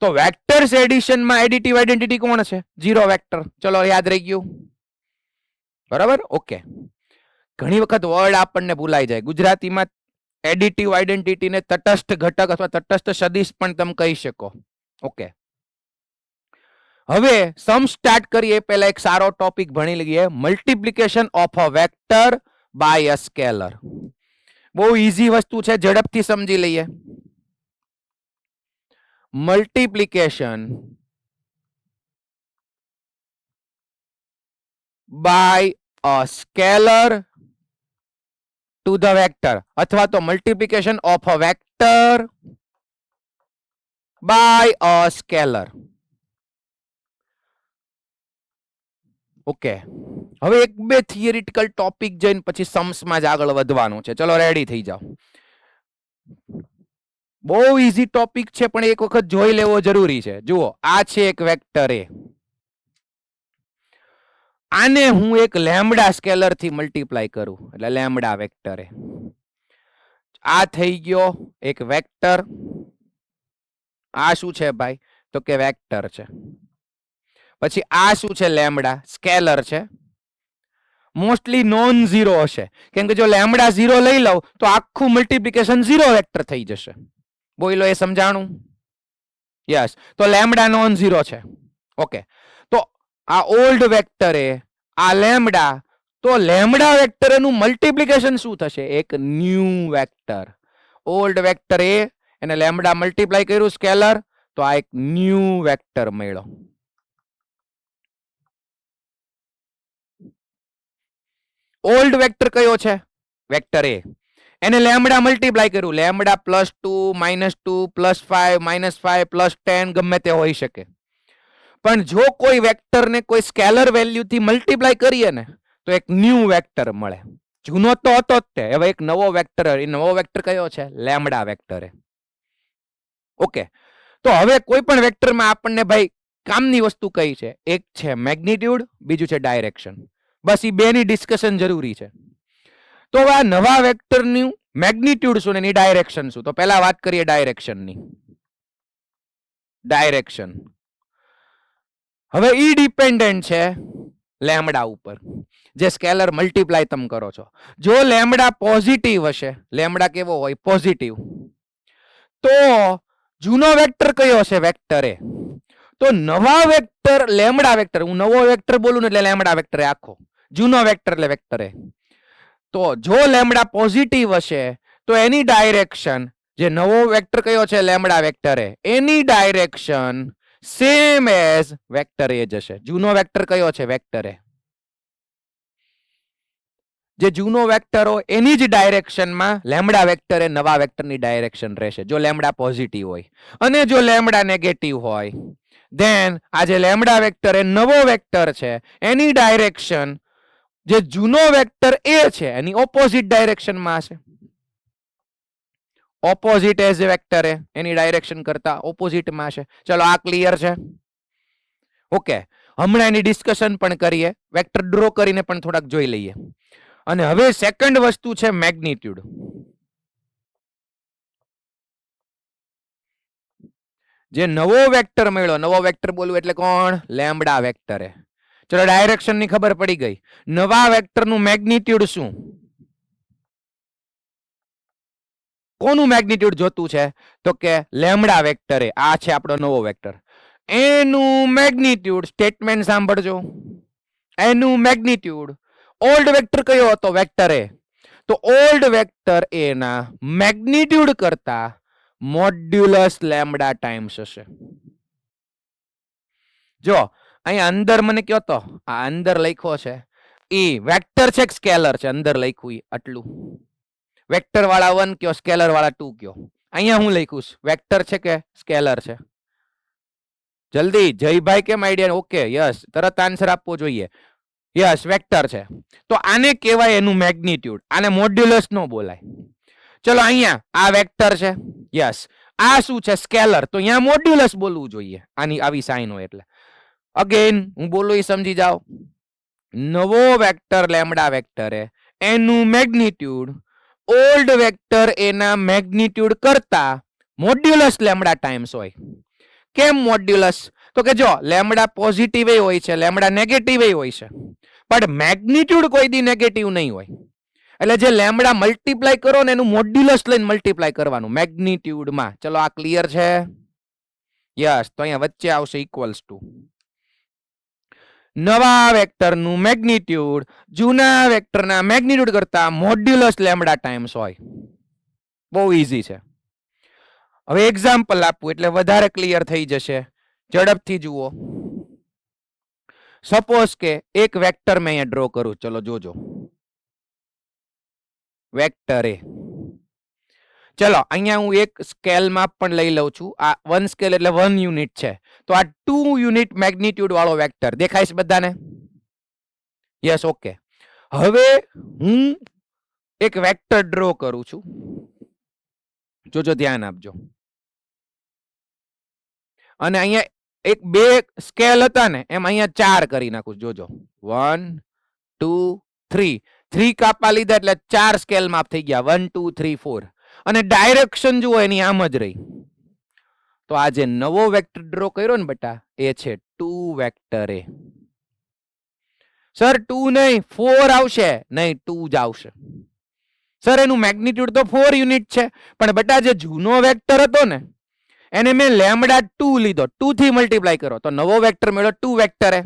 Speaker 1: તો વેક્ટર્સ એડિશન માં એડિટિવ આઇડેન્ટિટી કોણ છે? 0 વેક્ટર. ચલો યાદ રહી ગયું. બરાબર? ઓકે. ઘણી વખત વર્ડ આપણને ભૂલાઈ જાય. ગુજરાતીમાં એડિટિવ આઇડેન્ટિટી ને તટસ્થ ઘટક અથવા તટસ્થ સદિશ પણ તમે કહી શકો. ઓકે. હવે સમ સ્ટાર્ટ કરીએ પહેલા એક સારો ટોપિક ભણી લઈએ, multiplication of a vector by a scalar. બહુ ઈઝી વસ્તુ છે, ઝડપથી સમજી લઈએ. Multiplication by a scalar to the vector, અથવા તો multiplication of a vector by a scalar. Okay. હવે એક બે થિયરિટિકલ ટોપિક જઈને પછી सम्सમાં જ આગળ વધવાનું છે. ચલો રેડી થઈ જાઓ. બહુ ઈઝી ટોપિક છે પણ એક વખત જોઈ લેવો જરૂરી છે. જુઓ, આ છે એક વેક્ટર એ, આને હું એક લેમ્બડા સ્કેલર થી મલ્ટીપ્લાય કરું એટલે લેમ્બડા વેક્ટર એ. આ થઈ ગયો એક વેક્ટર. આ શું છે ભાઈ? તો કે વેક્ટર છે. પછી આ શું છે? લેમ્બડા સ્કેલર છે. મોસ્ટલી નોન ઝીરો હશે કેમ કે જો લેમ્બડા 0 લઈ લઉં તો આખું મલ્ટીપ્લિકેશન 0 વેક્ટર થઈ જશે. બોલો એ સમજાણું? યસ. તો લેમ્બડા નોન ઝીરો છે. ઓકે. તો આ ઓલ્ડ વેક્ટર એ, આ લેમ્બડા, તો લેમ્બડા વેક્ટર નું મલ્ટીપ્લિકેશન શું થશે? એક ન્યૂ વેક્ટર. ઓલ્ડ વેક્ટર એ એને લેમ્બડા મલ્ટીપ્લાય કર્યું સ્કેલર, તો આ એક ન્યૂ વેક્ટર મળ્યો. ઓલ્ડ વેક્ટર કયો છે? વેક્ટર એ. એને લેમ્બડા મલ્ટીપ્લાય કર્યું, લેમ્બડા +2 -2 +5 -5 +10 ગમે તે હોઈ શકે. પણ જો કોઈ વેક્ટર ને કોઈ સ્કેલર વેલ્યુ થી મલ્ટીપ્લાય કરીએ ને તો એક ન્યૂ વેક્ટર મળે. જૂનો તો હતો જ તે, હવે એક નવો વેક્ટર. એ નવો વેક્ટર કયો છે? Lambda vector. ઓકે. તો હવે કોઈ પણ વેક્ટરમાં આપણને ભાઈ કામની વસ્તુ કઈ છે? એક છે મેગ્નિટ્યુડ, બીજું છે ડાયરેક્શન. બસ એ બેની ડિસ્કશન જરૂરી છે. તો આ નવા વેક્ટરનું મેગ્નિટ્યુડ શું ને એની ડાયરેક્શન શું? તો પહેલા વાત કરીએ ડાયરેક્શનની. ડાયરેક્શન હવે ઈ ડિપેન્ડન્ટ છે લેમ્બડા ઉપર, જે સ્કેલર મલ્ટીપ્લાય તમે કરો છો. જો લેમ્બડા પોઝિટિવ હશે, લેમ્બડા કેવો હોય? પોઝિટિવ, તો જૂનો વેક્ટર કયો હશે? Vector A. તો નવા વેક્ટર લેમ્બડા વેક્ટર, હું નવો વેક્ટર બોલું ને એટલે લેમ્બડા વેક્ટર આખો, જૂનો વેક્ટર એટલે વેક્ટર એ. તો જો લેમ્બડા પોઝિટિવ હશે તો એની ડાયરેક્શન, જે નવો વેક્ટર કયો છે? લેમ્બડા વેક્ટર એ, એની ડાયરેક્શન સેમ એઝ વેક્ટર એ જ હશે. જૂનો વેક્ટર કયો છે? વેક્ટર એ. જે જૂનો વેક્ટર હોય એની જ ડાયરેક્શનમાં લેમ્બડા વેક્ટર એ નવા વેક્ટરની ડાયરેક્શન રહેશે, જો લેમ્બડા પોઝિટિવ હોય. અને જો લેમ્બડા નેગેટિવ હોય, ધેન આ જે લેમ્બડા વેક્ટર એ નવો વેક્ટર છે એની ડાયરેક્શન જે જૂનો વેક્ટર એ છે એની ઓપોઝિટ ડાયરેક્શનમાં હશે. ઓપોઝિટ એઝ વેક્ટર એ, એની ડાયરેક્શન કરતા ઓપોઝિટમાં હશે. ચલો આ ક્લિયર છે? ઓકે, હમણાં એની ડિસ્કશન પણ કરીએ, વેક્ટર ડ્રો કરીને પણ થોડાક જોઈ લઈએ. અને હવે સેકન્ડ વસ્તુ છે મેગ્નિટ્યુડ. જે નવો વેક્ટર મળ્યો, નવો વેક્ટર બોલવું એટલે કોણ? લેમ્બડા વેક્ટર એ. ચલો ડાયરેક્શન ની ખબર પડી ગઈ. નવા વેક્ટર નું મેગ્નિટ્યુડ શું? કોનું મેગ્નિટ્યુડ જોતું છે? તો કે લેમ્બડા વેક્ટર એ. આ છે આપણો નવો વેક્ટર. એનું મેગ્નિટ્યુડ, સ્ટેટમેન્ટ સાંભળજો, એનું મેગ્નિટ્યુડ ઓલ્ડ વેક્ટર કયો હતો? Vector A. તો ઓલ્ડ વેક્ટર એ ના મેગ્નિટ્યુડ કરતા મોડ્યુલસ લેમ્બડા ટાઈમ્સ હશે. જો અહીંયા અંદર મને કયો તો, આ અંદર લખ્યો છે એ વેક્ટર છે કે સ્કેલર છે? અંદર લખ્યું આટલું. વેક્ટર વાળા 1 કયો, સ્કેલર વાળા 2 કયો. અહીંયા હું લખ્યું વેક્ટર છે કે સ્કેલર છે? જલ્દી જયભાઈ કેમ આઈડિયા? ઓકે, યસ, તરત આન્સર આપવો જોઈએ. યસ, વેક્ટર છે. તો આને કહેવાય એનું મેગ્નિટ્યુડ. આને મોડ્યુલસ નો બોલાય. ચલો અહીંયા આ વેક્ટર છે, યસ. આ શું છે? સ્કેલર. તો અહીંયા મોડ્યુલસ બોલવું જોઈએ આની આવી સાઇન હોય એટલે. અગેન હું બોલું એ સમજી જાઓ. નવો વેક્ટર લેમ્બડા વેક્ટર એ, એનું મેગ્નિટ્યુડ ઓલ્ડ વેક્ટર એના મેગ્નિટ્યુડ કરતા મોડ્યુલસ લેમ્બડા ટાઈમ્સ હોય. કેમ મોડ્યુલસ? તો કે જો લેમ્બડા પોઝિટિવ હોય છે, લેમ્બડા નેગેટિવ હોય છે, પણ મેગ્નિટ્યુડ કોઈ દી નેગેટિવ નહીં હોય. એટલે જે લેમ્બડા મલ્ટીપ્લાય કરો ને એનું મોડ્યુલસ લઈને મલ્ટીપ્લાય કરવાનું મેગ્નિટ્યુડમાં. ચલો આ ક્લિયર છે? યસ. તો અહીંયા વચ્ચે આવશે ઇક્વલ્સ ટુ. નવા વેક્ટરનું મેગ્નિટ્યુડ જૂના વેક્ટરના મેગ્નિટ્યુડ કરતા મોડ્યુલસ લેમ્બડા ટાઈમ્સ હોય. બહુ ઈઝી છે. હવે એક્ઝામ્પલ આપું એટલે વધારે ક્લિયર થઈ જશે. ઝડપથી જુઓ. સપોઝ કે એક વેક્ટર મેં અહીંયા ડ્રો કરું. ચલો જોજો, વેક્ટર એ. ચલો અહીંયા હું એક સ્કેલમાં પણ લઈ લઉં છું. આ 1 સ્કેલ એટલે 1 યુનિટ છે. તો આ 2 યુનિટ મેગ્નિટ્યુડ વાળો વેક્ટર દેખાય છે બધાને? Yes, okay. હવે હું એક વેક્ટર ડ્રો કરું છું. જોજો, ધ્યાન આપજો. અને અહીંયા એક 2 સ્કેલ હતા ને, એમ અહીંયા 4 કરી નાખું. જોજો, 1 2 3. 3 કાપા લીધા એટલે 4 સ્કેલ માપ થઈ ગયા. 1 2 3 4. અને ડાયરેક્શન જુઓ એની આમ જ રહી. તો આ જે નવો વેક્ટર ડ્રો કર્યો ને બેટા, એ છે 2 વેક્ટર એ. સર 2 નહીં 4 આવશે? નહીં, 2 જ આવશે. સર એનું મેગ્નિટ્યુડ તો 4 યુનિટ છે, પણ બેટા જે જૂનો વેક્ટર હતો ને એને મેં લેમ્બડા 2 લીધો, 2 થી મલ્ટીપ્લાય કરો તો નવો વેક્ટર મળ્યો 2 વેક્ટર એ.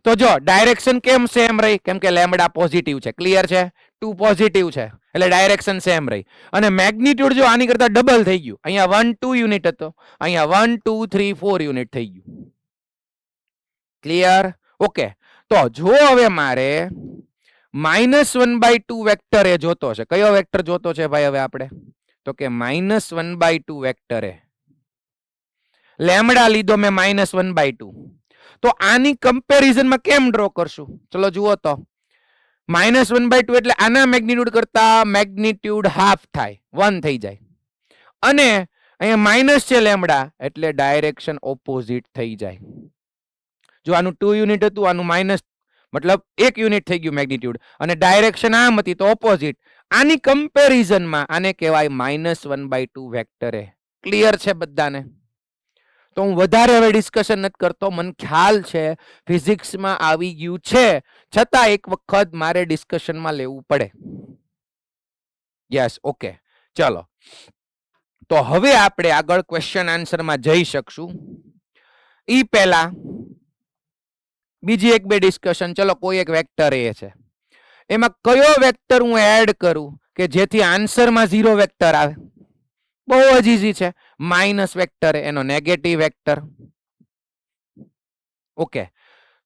Speaker 1: તો જો ડાયરેક્શન કેમ સેમ રહી? કેમ કે લેમ્બડા પોઝિટિવ છે. ક્લિયર છે? 2 પોઝિટિવ છે એટલે ડાયરેક્શન સેમ રહી. અને મેગ્નિટ્યુડ જો આની કરતા ડબલ થઈ ગયું. અહીંયા 1 2 યુનિટ હતો, અહીંયા 1 2 3 4 યુનિટ થઈ ગયું. ક્લિયર? ઓકે. તો જો હવે મારે -1/2 વેક્ટર એ જોતો છે. કયો વેક્ટર જોતો છે ભાઈ હવે આપણે? તો કે -1/2 વેક્ટર એ. લેમ્બડા લીધો મેં -1/2. તો આની કમ્પેરિઝનમાં કેમ ડ્રો કરશું? ચલો જુઓ તો. -1/2 એટલે આના મેગ્નિટ્યુડ કરતા મેગ્નિટ્યુડ હાફ થાય, 1 થઈ જાય. અને અહીંયા માઇનસ છે લેમ્બડા એટલે ડાયરેક્શન ઓપોઝિટ થઈ જાય. જો આનું 2 યુનિટ હતું, આનું માઇનસ મતલબ 1 યુનિટ થઈ ગયું મેગ્નિટ્યુડ, અને ડાયરેક્શન આમ હતી તો ઓપોઝિટ. આની કમ્પેરિઝનમાં આને કહેવાય -1/2 વેક્ટર એ. ક્લિયર છે બધાને? તો હું વધારે હવે ડિસ્કશન નથી કરતો, મને ખ્યાલ છે ફિઝિક્સમાં આવી ગયું છે, છતાં એક વખત મારે ડિસ્કશનમાં લેવું પડે. યસ, ઓકે, ચલો. તો હવે આપણે આગળ ક્વેશ્ચન આન્સરમાં જઈ શકશું. ઈ પહેલા બીજી એક બે ડિસ્કશન. ચલો, કોઈ એક વેક્ટર એ છે, એમાં કયો વેક્ટર હું એડ કરું કે જેથી આન્સરમાં 0 વેક્ટર આવે? બહુ જ ઈઝી છે, માઇનસ વેક્ટર, એનો નેગેટિવ વેક્ટર. ઓકે,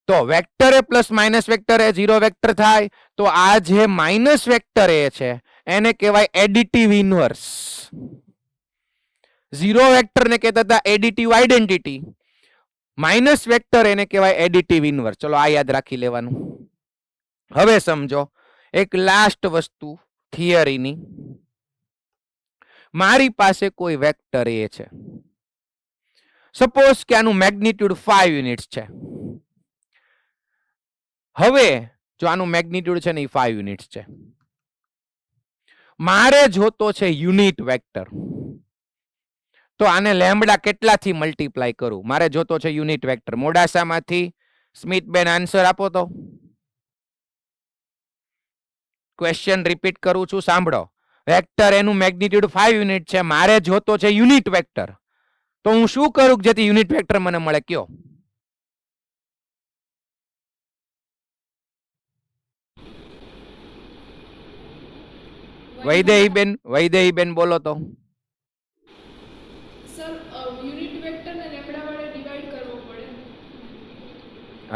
Speaker 1: તો vector A plus minus vector A 0 vector થાય, તો આ જે માઇનસ વેક્ટર એ છે એને કહેવાય એડિટિવ ઇનવર્સ. 0 વેક્ટર ને કહેતા હતા એડિટિવ આઇડેન્ટિટી, માઇનસ વેક્ટર એને કહેવાય એડિટિવ ઇનવર્સ. ચલો, આ યાદ રાખી લેવાનું. હવે સમજો એક લાસ્ટ વસ્તુ થિયરીની. મારી પાસે કોઈ વેક્ટર એ છે, સપોઝ કે આનું મેગ્નિટ્યુડ 5 યુનિટ્સ છે. હવે જો આનું મેગ્નિટ્યુડ છે ને એ 5 યુનિટ્સ છે, મારે જોતો છે યુનિટ વેક્ટર. તો આને લેમ્બડા કેટલાથી મલ્ટીપ્લાય કરું? મારે જોતો છે યુનિટ વેક્ટર. મોડાસામાંથી સ્મિતબેન આન્સર આપો તો. ક્વેશ્ચન રિપીટ કરું છું, સાંભળો. વેક્ટર એનું મેગ્નિટ્યુડ 5 યુનિટ છે, મારે જોતો છે યુનિટ વેક્ટર. તો હું શું કરું જેથી યુનિટ વેક્ટર મને મળે? કયો? વૈદેહીબેન બોલો તો.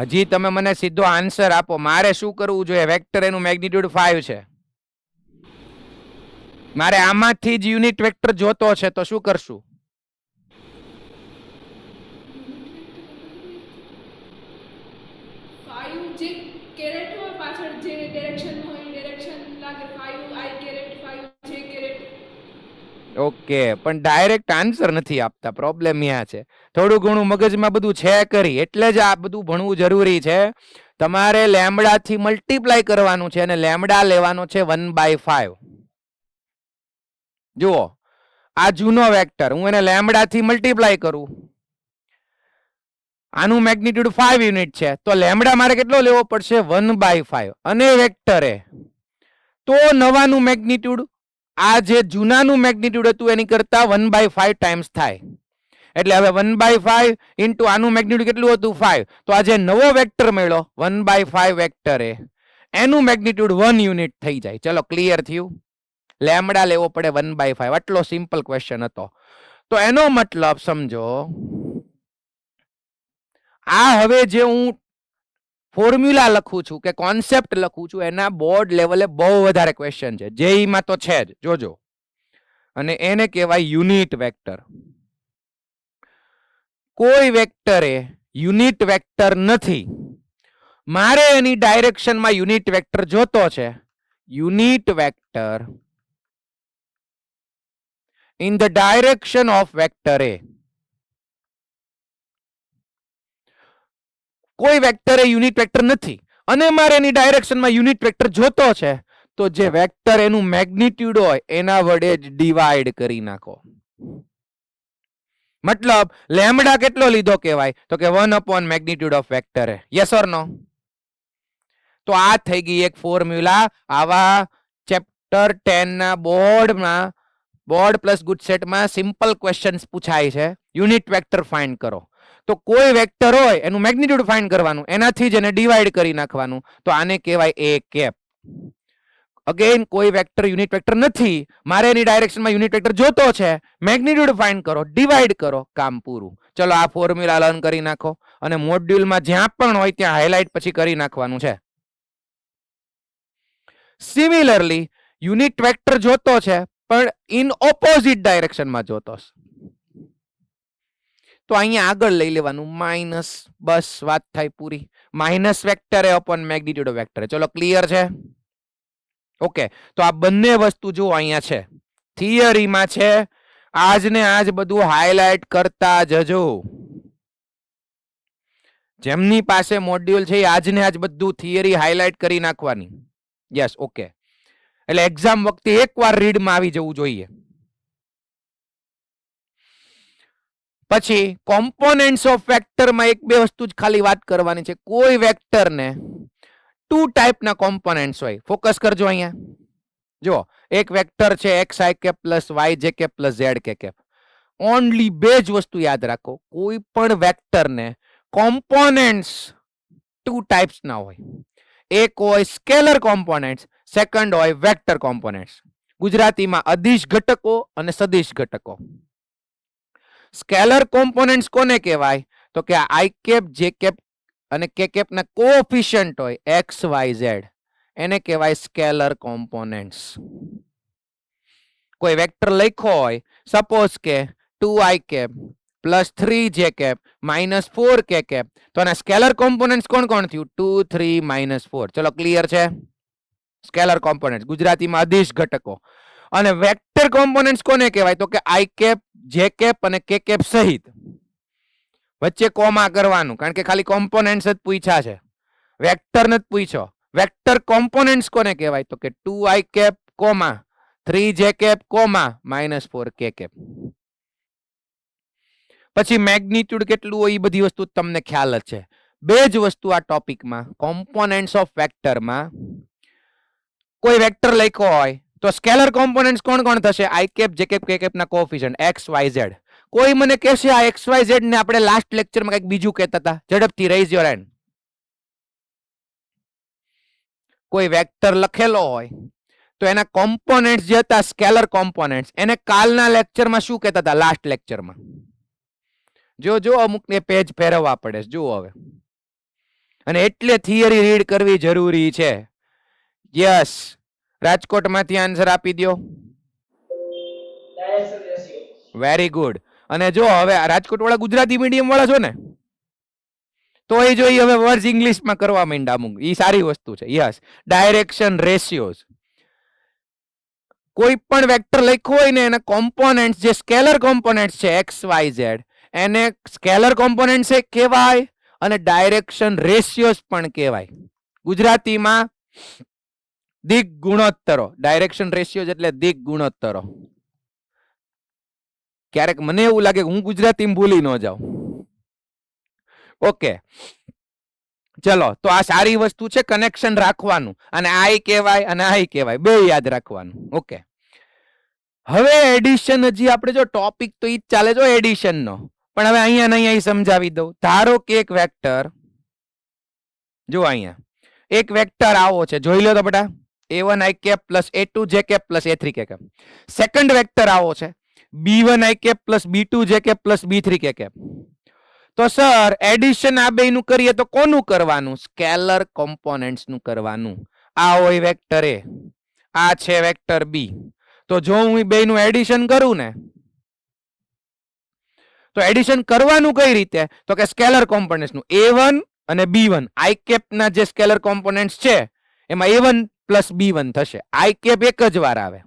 Speaker 1: હજી તમે મને સીધો આન્સર આપો. મારે શું કરવું જોઈએ? વેક્ટર એનું મેગ્નિટ્યુડ 5 છે, મારે આમાંથી જ યુનિટ વેક્ટર જોતો છે, તો શું કરશું? ઓકે, પણ ડાયરેક્ટ આન્સર નથી આપતા, પ્રોબ્લેમ અહીંયા છે. થોડું ઘણું મગજમાં બધું છે કરી, એટલે જ આ બધું ભણવું જરૂરી છે. તમારે લેમ્બડા થી મલ્ટીપ્લાય કરવાનું છે અને લેમ્બડા લેવાનો છે 1/5. જુઓ, આ જૂનો વેક્ટર, હું એને લેમ્બડા થી મલ્ટીપ્લાય કરું, આનું મેગ્નિટ્યુડ 5 યુનિટ છે, તો લેમ્બડા મારે કેટલો લેવો પડશે? 1/5. અને વેક્ટર એ તો નવાનું મેગ્નિટ્યુડ આ જે જૂનાનું મેગ્નિટ્યુડ હતું એની કરતા 1/5 ટાઈમ્સ થાય. એટલે હવે 1/5 ઇન્ટુ આનું મેગ્નિટ્યુડ કેટલું હતું? 5. તો આ જે નવો વેક્ટર મળ્યો 1/5 વેક્ટર એનું મેગ્નિટ્યુડ 1 યુનિટ થઈ જાય. ચલો, ક્લિયર થયું? લેમ્બડા લેવો પડે 1/5. આટલો સિમ્પલ ક્વેશ્ચન હતો. તો એનો મતલબ સમજો, આ હવે જે હું ફોર્મ્યુલા લખું છું કે કોન્સેપ્ટ લખું છું, એના બોર્ડ લેવલે બહુ વધારે ક્વેશ્ચન છે, જેઈમાં તો છે જ, જોજો. અને એને કહેવાય યુનિટ વેક્ટર. કોઈ વેક્ટરે યુનિટ વેક્ટર નથી, મારે એની ડાયરેક્શનમાં યુનિટ વેક્ટર જોતો છે. Unit vector in the direction of vector A. કોઈ વેક્ટર એ યુનિટ વેક્ટર નથી અને મારે એની ડાયરેક્શનમાં યુનિટ વેક્ટર જોતો છે, તો જે વેક્ટર એનું મેગ્નિટ્યુડ હોય એના વડે જ ડિવાઈડ કરી નાખો. મતલબ લેમ્બડા કેટલો લીધો કહેવાય? તો કે 1 magnitude of vector. Yes or no? તો આ થઈ ગઈ એક ફોર્મ્યુલા. આવા ચેપ્ટર 10 ના બોર્ડમાં, બોર્ડ પ્લસ ગુડસેટમાં સિમ્પલ ક્વેશ્ચન્સ પૂછાય છે. યુનિટ વેક્ટર ફાઇન્ડ કરો. તો કોઈ વેક્ટર હોય એનું મેગ્નિટ્યુડ ફાઇન્ડ કરવાનું, એનાથી જ એને ડિવાઈડ કરી નાખવાનું. તો આને કહેવાય એ કેપ. અગેન કોઈ વેક્ટર યુનિટ વેક્ટર નથી, મારે એની ડાયરેક્શનમાં યુનિટ વેક્ટર જોતો છે, મેગ્નિટ્યુડ ફાઇન્ડ કરો, ડિવાઈડ કરો, કામ પૂરું. ચલો, આ ફોર્મ્યુલા લર્ન કરી નાખો અને મોડ્યુલમાં જ્યાં પણ હોય ત્યાં હાઇલાઇટ પછી કરી નાખવાનું છે. સિમિલરલી યુનિટ વેક્ટર જોતો છે પણ ઇન ઓપોઝિટ ડાયરેક્શનમાં જોતો છે, તો અહીંયા આગળ લઈ લેવાનું માઇનસ. બસ, વાત થાય પૂરી. માઇનસ વેક્ટર એ અપોન મેગ્નિટ્યુડ વેક્ટર. ચલો, ક્લિયર છે? ઓકે, તો આ બંને વસ્તુ જો અહીંયા છે, થિયરીમાં છે. આજને આજ બધું હાઇલાઇટ કરતા જજો. જેમની પાસે મોડ્યુલ છે આજને આજ બધું થિયરી હાઇલાઇટ કરી નાખવાની. Yes, okay. એટલે એક્ઝામ વખતે એકવાર રીડમાં આવી જવું જોઈએ. પછી કોમ્પોનેન્ટ્સ ઓફ વેક્ટર માં એક બે વસ્તુ જ ખાલી વાત કરવાની છે. કોઈ વેક્ટર ને ટુ ટાઈપના કોમ્પોનેન્ટ્સ હોય. ફોકસ કરજો અહીંયા. જો એક વેક્ટર છે xi cap plus yj cap plus zk cap. Only બે જ વસ્તુ યાદ રાખો. કોઈ પણ વેક્ટર ને કોમ્પોનેન્ટ્સ ટુ ટાઈપ્સ ના હોય. એક હોય સ્કેલર કોમ્પોનેન્ટ્સ, સેકન્ડ હોય વેક્ટર કોમ્પોનેન્ટ્સ. ગુજરાતીમાં અદિશ ઘટકો અને સદિશ ઘટકો. સ્કેલર કોમ્પોનેન્ટ્સ કોને કહેવાય? તો કે આઈ કેપ જે કેપ અને કે કેપ ના કોએફિશિયન્ટ હોય x y z એને કહેવાય સ્કેલર કોમ્પોનેન્ટ્સ. કોઈ વેક્ટર લખ્યો હોય સપોઝ કે 2i cap plus 3j cap minus 4k cap, તો આના સ્કેલર કોમ્પોનેન્ટ્સ કોણ કોણ થયું? 2 3 માઇનસ 4. ચલો ક્લિયર છે? સ્કેલર કોમ્પોનેન્ટ્સ ગુજરાતીમાં અદિશ ઘટકો. અને વેક્ટર કોમ્પોનેન્ટ્સ કોને કહેવાય? તો કે આઈ કેપ જે કેપ અને કે કેપ સહિત. વચ્ચે કોમા કરવાનું, કારણ કે ખાલી કોમ્પોનેન્ટ્સ જ પૂછ્યા છે, વેક્ટર નથી પૂછ્યો. વેક્ટર કોમ્પોનેન્ટ્સ કોને કહેવાય? તો કે 2i cap comma 3j cap comma minus 4k cap. પછી મેગ્નિટ્યુડ કેટલું હોય એ બધી વસ્તુ તમને ખ્યાલ જ છે. બે જ વસ્તુ આ ટોપિકમાં કોમ્પોનેન્ટ્સ ઓફ વેક્ટરમાં. કોઈ વેક્ટર લખ્યો હોય તો સ્કેલર કોમ્પોનેન્ટ્સ કોણ કોણ થશે? I cap j cap k cap ના કોએફિશિયન્ટ x y z. કોઈ મને કહેશે આ x y z ને આપણે લાસ્ટ લેક્ચરમાં કંઈક બીજું કહેતા હતા? ઝડપથી રેઝ યોર હેન્ડ. કોઈ વેક્ટર લખેલો હોય તો એના કોમ્પોનેન્ટ્સ જે હતા સ્કેલર કોમ્પોનેન્ટ્સ, એને કાલના લેક્ચરમાં શું કહેતા હતા? લાસ્ટ લેક્ચરમાં. જો અમુકને પેજ ફેરવવા પડે. જુઓ હવે. અને એટલે થિયરી રીડ કરવી જરૂરી છે. યસ, રાજકોટમાંથી આન્સર આપી દો. Very good. અને જો હવે રાજકોટ વાળા ગુજરાતી મીડિયમ વાળા છો ને, તો એ જોઈએ હવે વર્ડ્સ ઇંગ્લિશમાં કરવા માંડ્યા અમુક. એ સારી વસ્તુ છે. Yes, direction ratios. કોઈ પણ વેક્ટર લખ્યો હોય ને એના કોમ્પોનેન્ટ્સ જે સ્કેલર કોમ્પોનેન્ટ્સ છે x y z એને સ્કેલર કોમ્પોનેન્ટ્સ કહેવાય અને ડાયરેક્શન રેશિયોઝ પણ કહેવાય. ગુજરાતીમાં દિક ગુણોત્તરો. ડાયરેક્શન રેશિયોઝ એટલે દિક ગુણોત્તરો. ક્યારેક મને એવું લાગે કે હું ગુજરાતીમાં ભૂલી ન જાઉં. ઓકે, ચલો તો આ સારી વસ્તુ છે, કનેક્શન રાખવાનું. અને આઈ કહેવાય અને આઈ કહેવાય, બે યાદ રાખવાનું. ઓકે, હવે એડિશન. હજી આપણે જો ટોપિક તો ઈ જ ચાલે જો એડિશન નો, પણ હવે અહીંયા નહીં સમજાવી દઉં. ધારો કે એક વેક્ટર, જો અહીંયા એક વેક્ટર આવો છે, જોઈ લો તો બેટા, a1 i cap plus a2 j cap plus a3 k cap. Second vector આવો છે b1 i cap plus b2 j cap plus b3 k cap. તો સર એડિશન આ બેયનું કરીએ તો કોનું કરવાનું? સ્કેલર કોમ્પોનેન્ટ્સ નું કરવાનું. આ હોય વેક્ટર a, આ છે વેક્ટર b. તો જો હું બેયનું એડિશન કરું ને, તો એડિશન કરવાનું કઈ રીતે? તો કે સ્કેલર કોમ્પોનેન્ટ્સ નું. a1 અને b1 i કેપ ના જે સ્કેલર કોમ્પોનેન્ટ્સ છે એમાં a1 પ્લસ b1 થશે. i કેપ એક જ વાર આવે.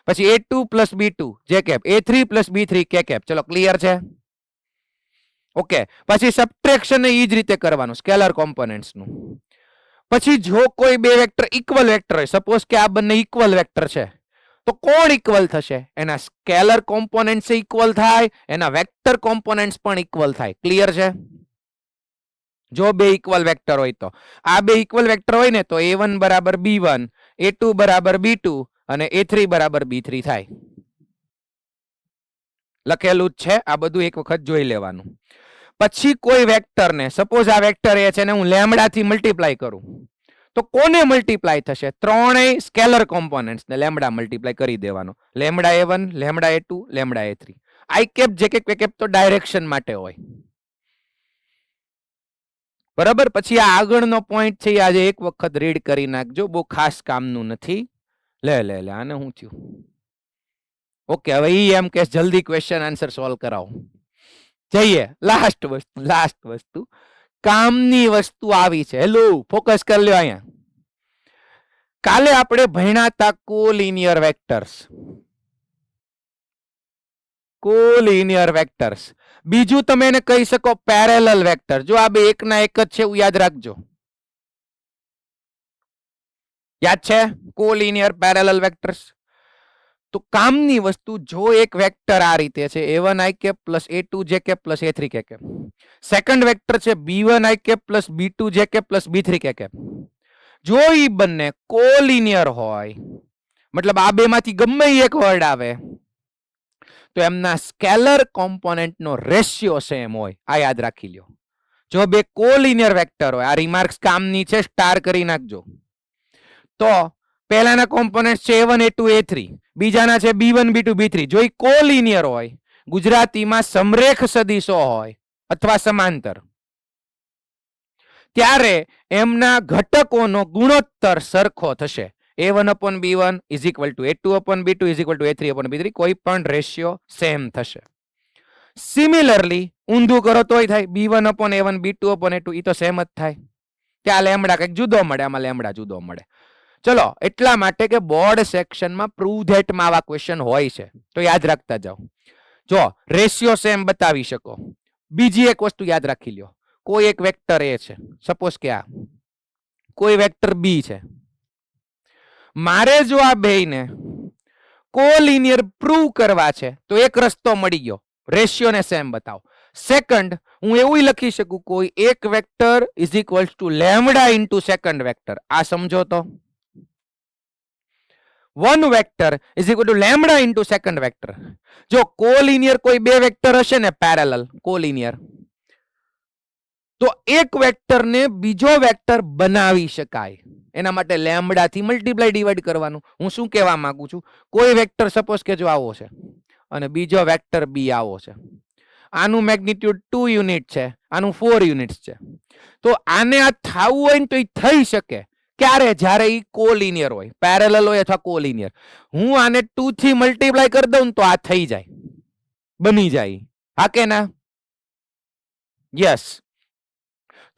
Speaker 1: પછી a2 પ્લસ b2 જે કેપ, a3 પ્લસ b3 કે કેપ. ચલો ક્લિયર છે? ઓકે, પછી સબટ્રેક્શન એ જ રીતે કરવાનું સ્કેલર કોમ્પોનેન્ટ્સ નું. પછી જો કોઈ બે વેક્ટર ઇક્વલ વેક્ટર હોય, સપોઝ કે આ બંને ઇક્વલ વેક્ટર છે, તો કોણ ઇક્વલ થશે? એના સ્કેલર કોમ્પોનેન્ટ્સ ઇક્વલ થાય, એના વેક્ટર કોમ્પોનેન્ટ્સ પણ ઇક્વલ થાય. ક્લિયર છે? જો બે ઇક્વલ વેક્ટર હોય તો. આ બે ઇક્વલ વેક્ટર હોય ને તો a1 બરાબર b1, a2 બરાબર b2 અને a3 બરાબર b3 થાય. લખેલું જ છે, આ બધું એક વખત જોઈ લેવાનું. પછી કોઈ વેક્ટર ને, સપોઝ આ વેક્ટર એ છે ને હું લેમ્બડા થી મલ્ટીપ્લાય કરું, તો કોને મલ્ટીપ્લાય થશે? ત્રણેય સ્કેલર કોમ્પોનેન્ટ્સ ને લેમ્બડા મલ્ટીપ્લાય કરી દેવાનો. Lambda a1, lambda a2, lambda a3. I cap j cap તો ડાયરેક્શન માટે હોય. બરાબર? પછી આ આગળનો પોઈન્ટ છે, આજે એક વખત રીડ કરી નાખજો, બહુ ખાસ કામનું નથી. લે આને શું થયું? ઓકે, હવે ઈ એમ કે જલ્દી ક્વેશ્ચન આન્સર સોલ્વ કરાવો. જઈએ લાસ્ટ વસ્તુ કામની વસ્તુ આવી છે. હેલો, ફોકસ કરી લ્યો અહીંયા. કાલે આપણે ભણ્યા હતા કોલિનિયર વેક્ટર્સ. Collinear vectors. બીજું તમે એને કહી શકો પેરેલલ વેક્ટર. જો આ બે એકના એક જ છે એવું યાદ રાખજો. યાદ છે? Collinear parallel vectors. તો કામની વસ્તુ જો એક વેક્ટર આ રીતે છે a1 i cap plus a2 j cap plus a3 k cap, second vector છે b1 i cap plus b2 j cap plus b3 k cap, જો ઈ બંને કોલિનિયર હોય, મતલબ આ બે માંથી ગમે એક વર્ડ આવે તો એમના સ્કેલર કોમ્પોનેન્ટ નો રેશિયો સેમ હોય. આ યાદ રાખી લ્યો. જો બે કોલિનિયર વેક્ટર હોય, આ રિમાર્ક્સ કામની છે, સ્ટાર કરી નાખજો. તો પહેલાના કોમ્પોનેન્ટ છે a1 a2 a3, બીજાના છે b1 b2 b3. જો ઈ કોલિનિયર હોય, ગુજરાતીમાં સમરેખ સદિશો હોય અથવા સમાંતર, ત્યારે એમના ઘટકોનો ગુણોત્તર સરખો થશે. a1 upon b1 is equal to a2 upon b2 is equal to a3 upon b3. કોઈ પણ રેશિયો સેમ થશે. સિમિલરલી ઊંધું કરો તોય થાય, b1 upon a1 b2 upon a2 ઈ તો સેમ જ થાય. ત્યાં લેમડા કંઈક જુદો મળે, આમાં લેમડા જુદો મળે. ચલો, એટલા માટે કે બોર્ડ સેક્શનમાં પ્રૂવ ધેટ માં આવા ક્વેશ્ચન હોય છે, તો યાદ રાખતા જાઓ. જો રેશિયો સેમ બતાવી શકો. બીજી એક વસ્તુ યાદ રાખી લ્યો. કોઈ એક વેક્ટર a છે, સપોઝ કે આ કોઈ વેક્ટર b છે. મારે જો આ બેયને કોલિનિયર પ્રૂવ કરવા છે તો એક રસ્તો મળી ગયો, રેશિયો ને સેમ બતાવો. સેકન્ડ, હું એવું લખી શકું કોઈ એક vector is equal to lambda into second vector. આ સમજો તો one vector is equal to lambda into second vector. જો કોલિનિયર કોઈ બે વેક્ટર હશે ને પેરેલલ કોલિનિયર, તો એક વેક્ટર ને બીજો વેક્ટર બનાવી શકાય. એના માટે લેમ્ડા થી મલ્ટીપ્લાય ડિવાઈડ કરવાનું. હું શું કહેવા માંગુ છું, કોઈ વેક્ટર સપોઝ કે જો આવો છે અને બીજો વેક્ટર બી આવો છે, આનું મેગ્નિટ્યુડ 2 યુનિટ છે, આનું 4 યુનિટ્સ છે, તો આને આ થવું હોય ને તો એ થઈ શકે. ક્યારે? જ્યારે ઈ કોલિનિયર હોય, પેરેલલ હોય અથવા કોલિનિયર. હું આને 2 થી મલ્ટીપ્લાય કરી દઉં તો આ થઈ જાય, બની જાય. હા કે ના? યસ.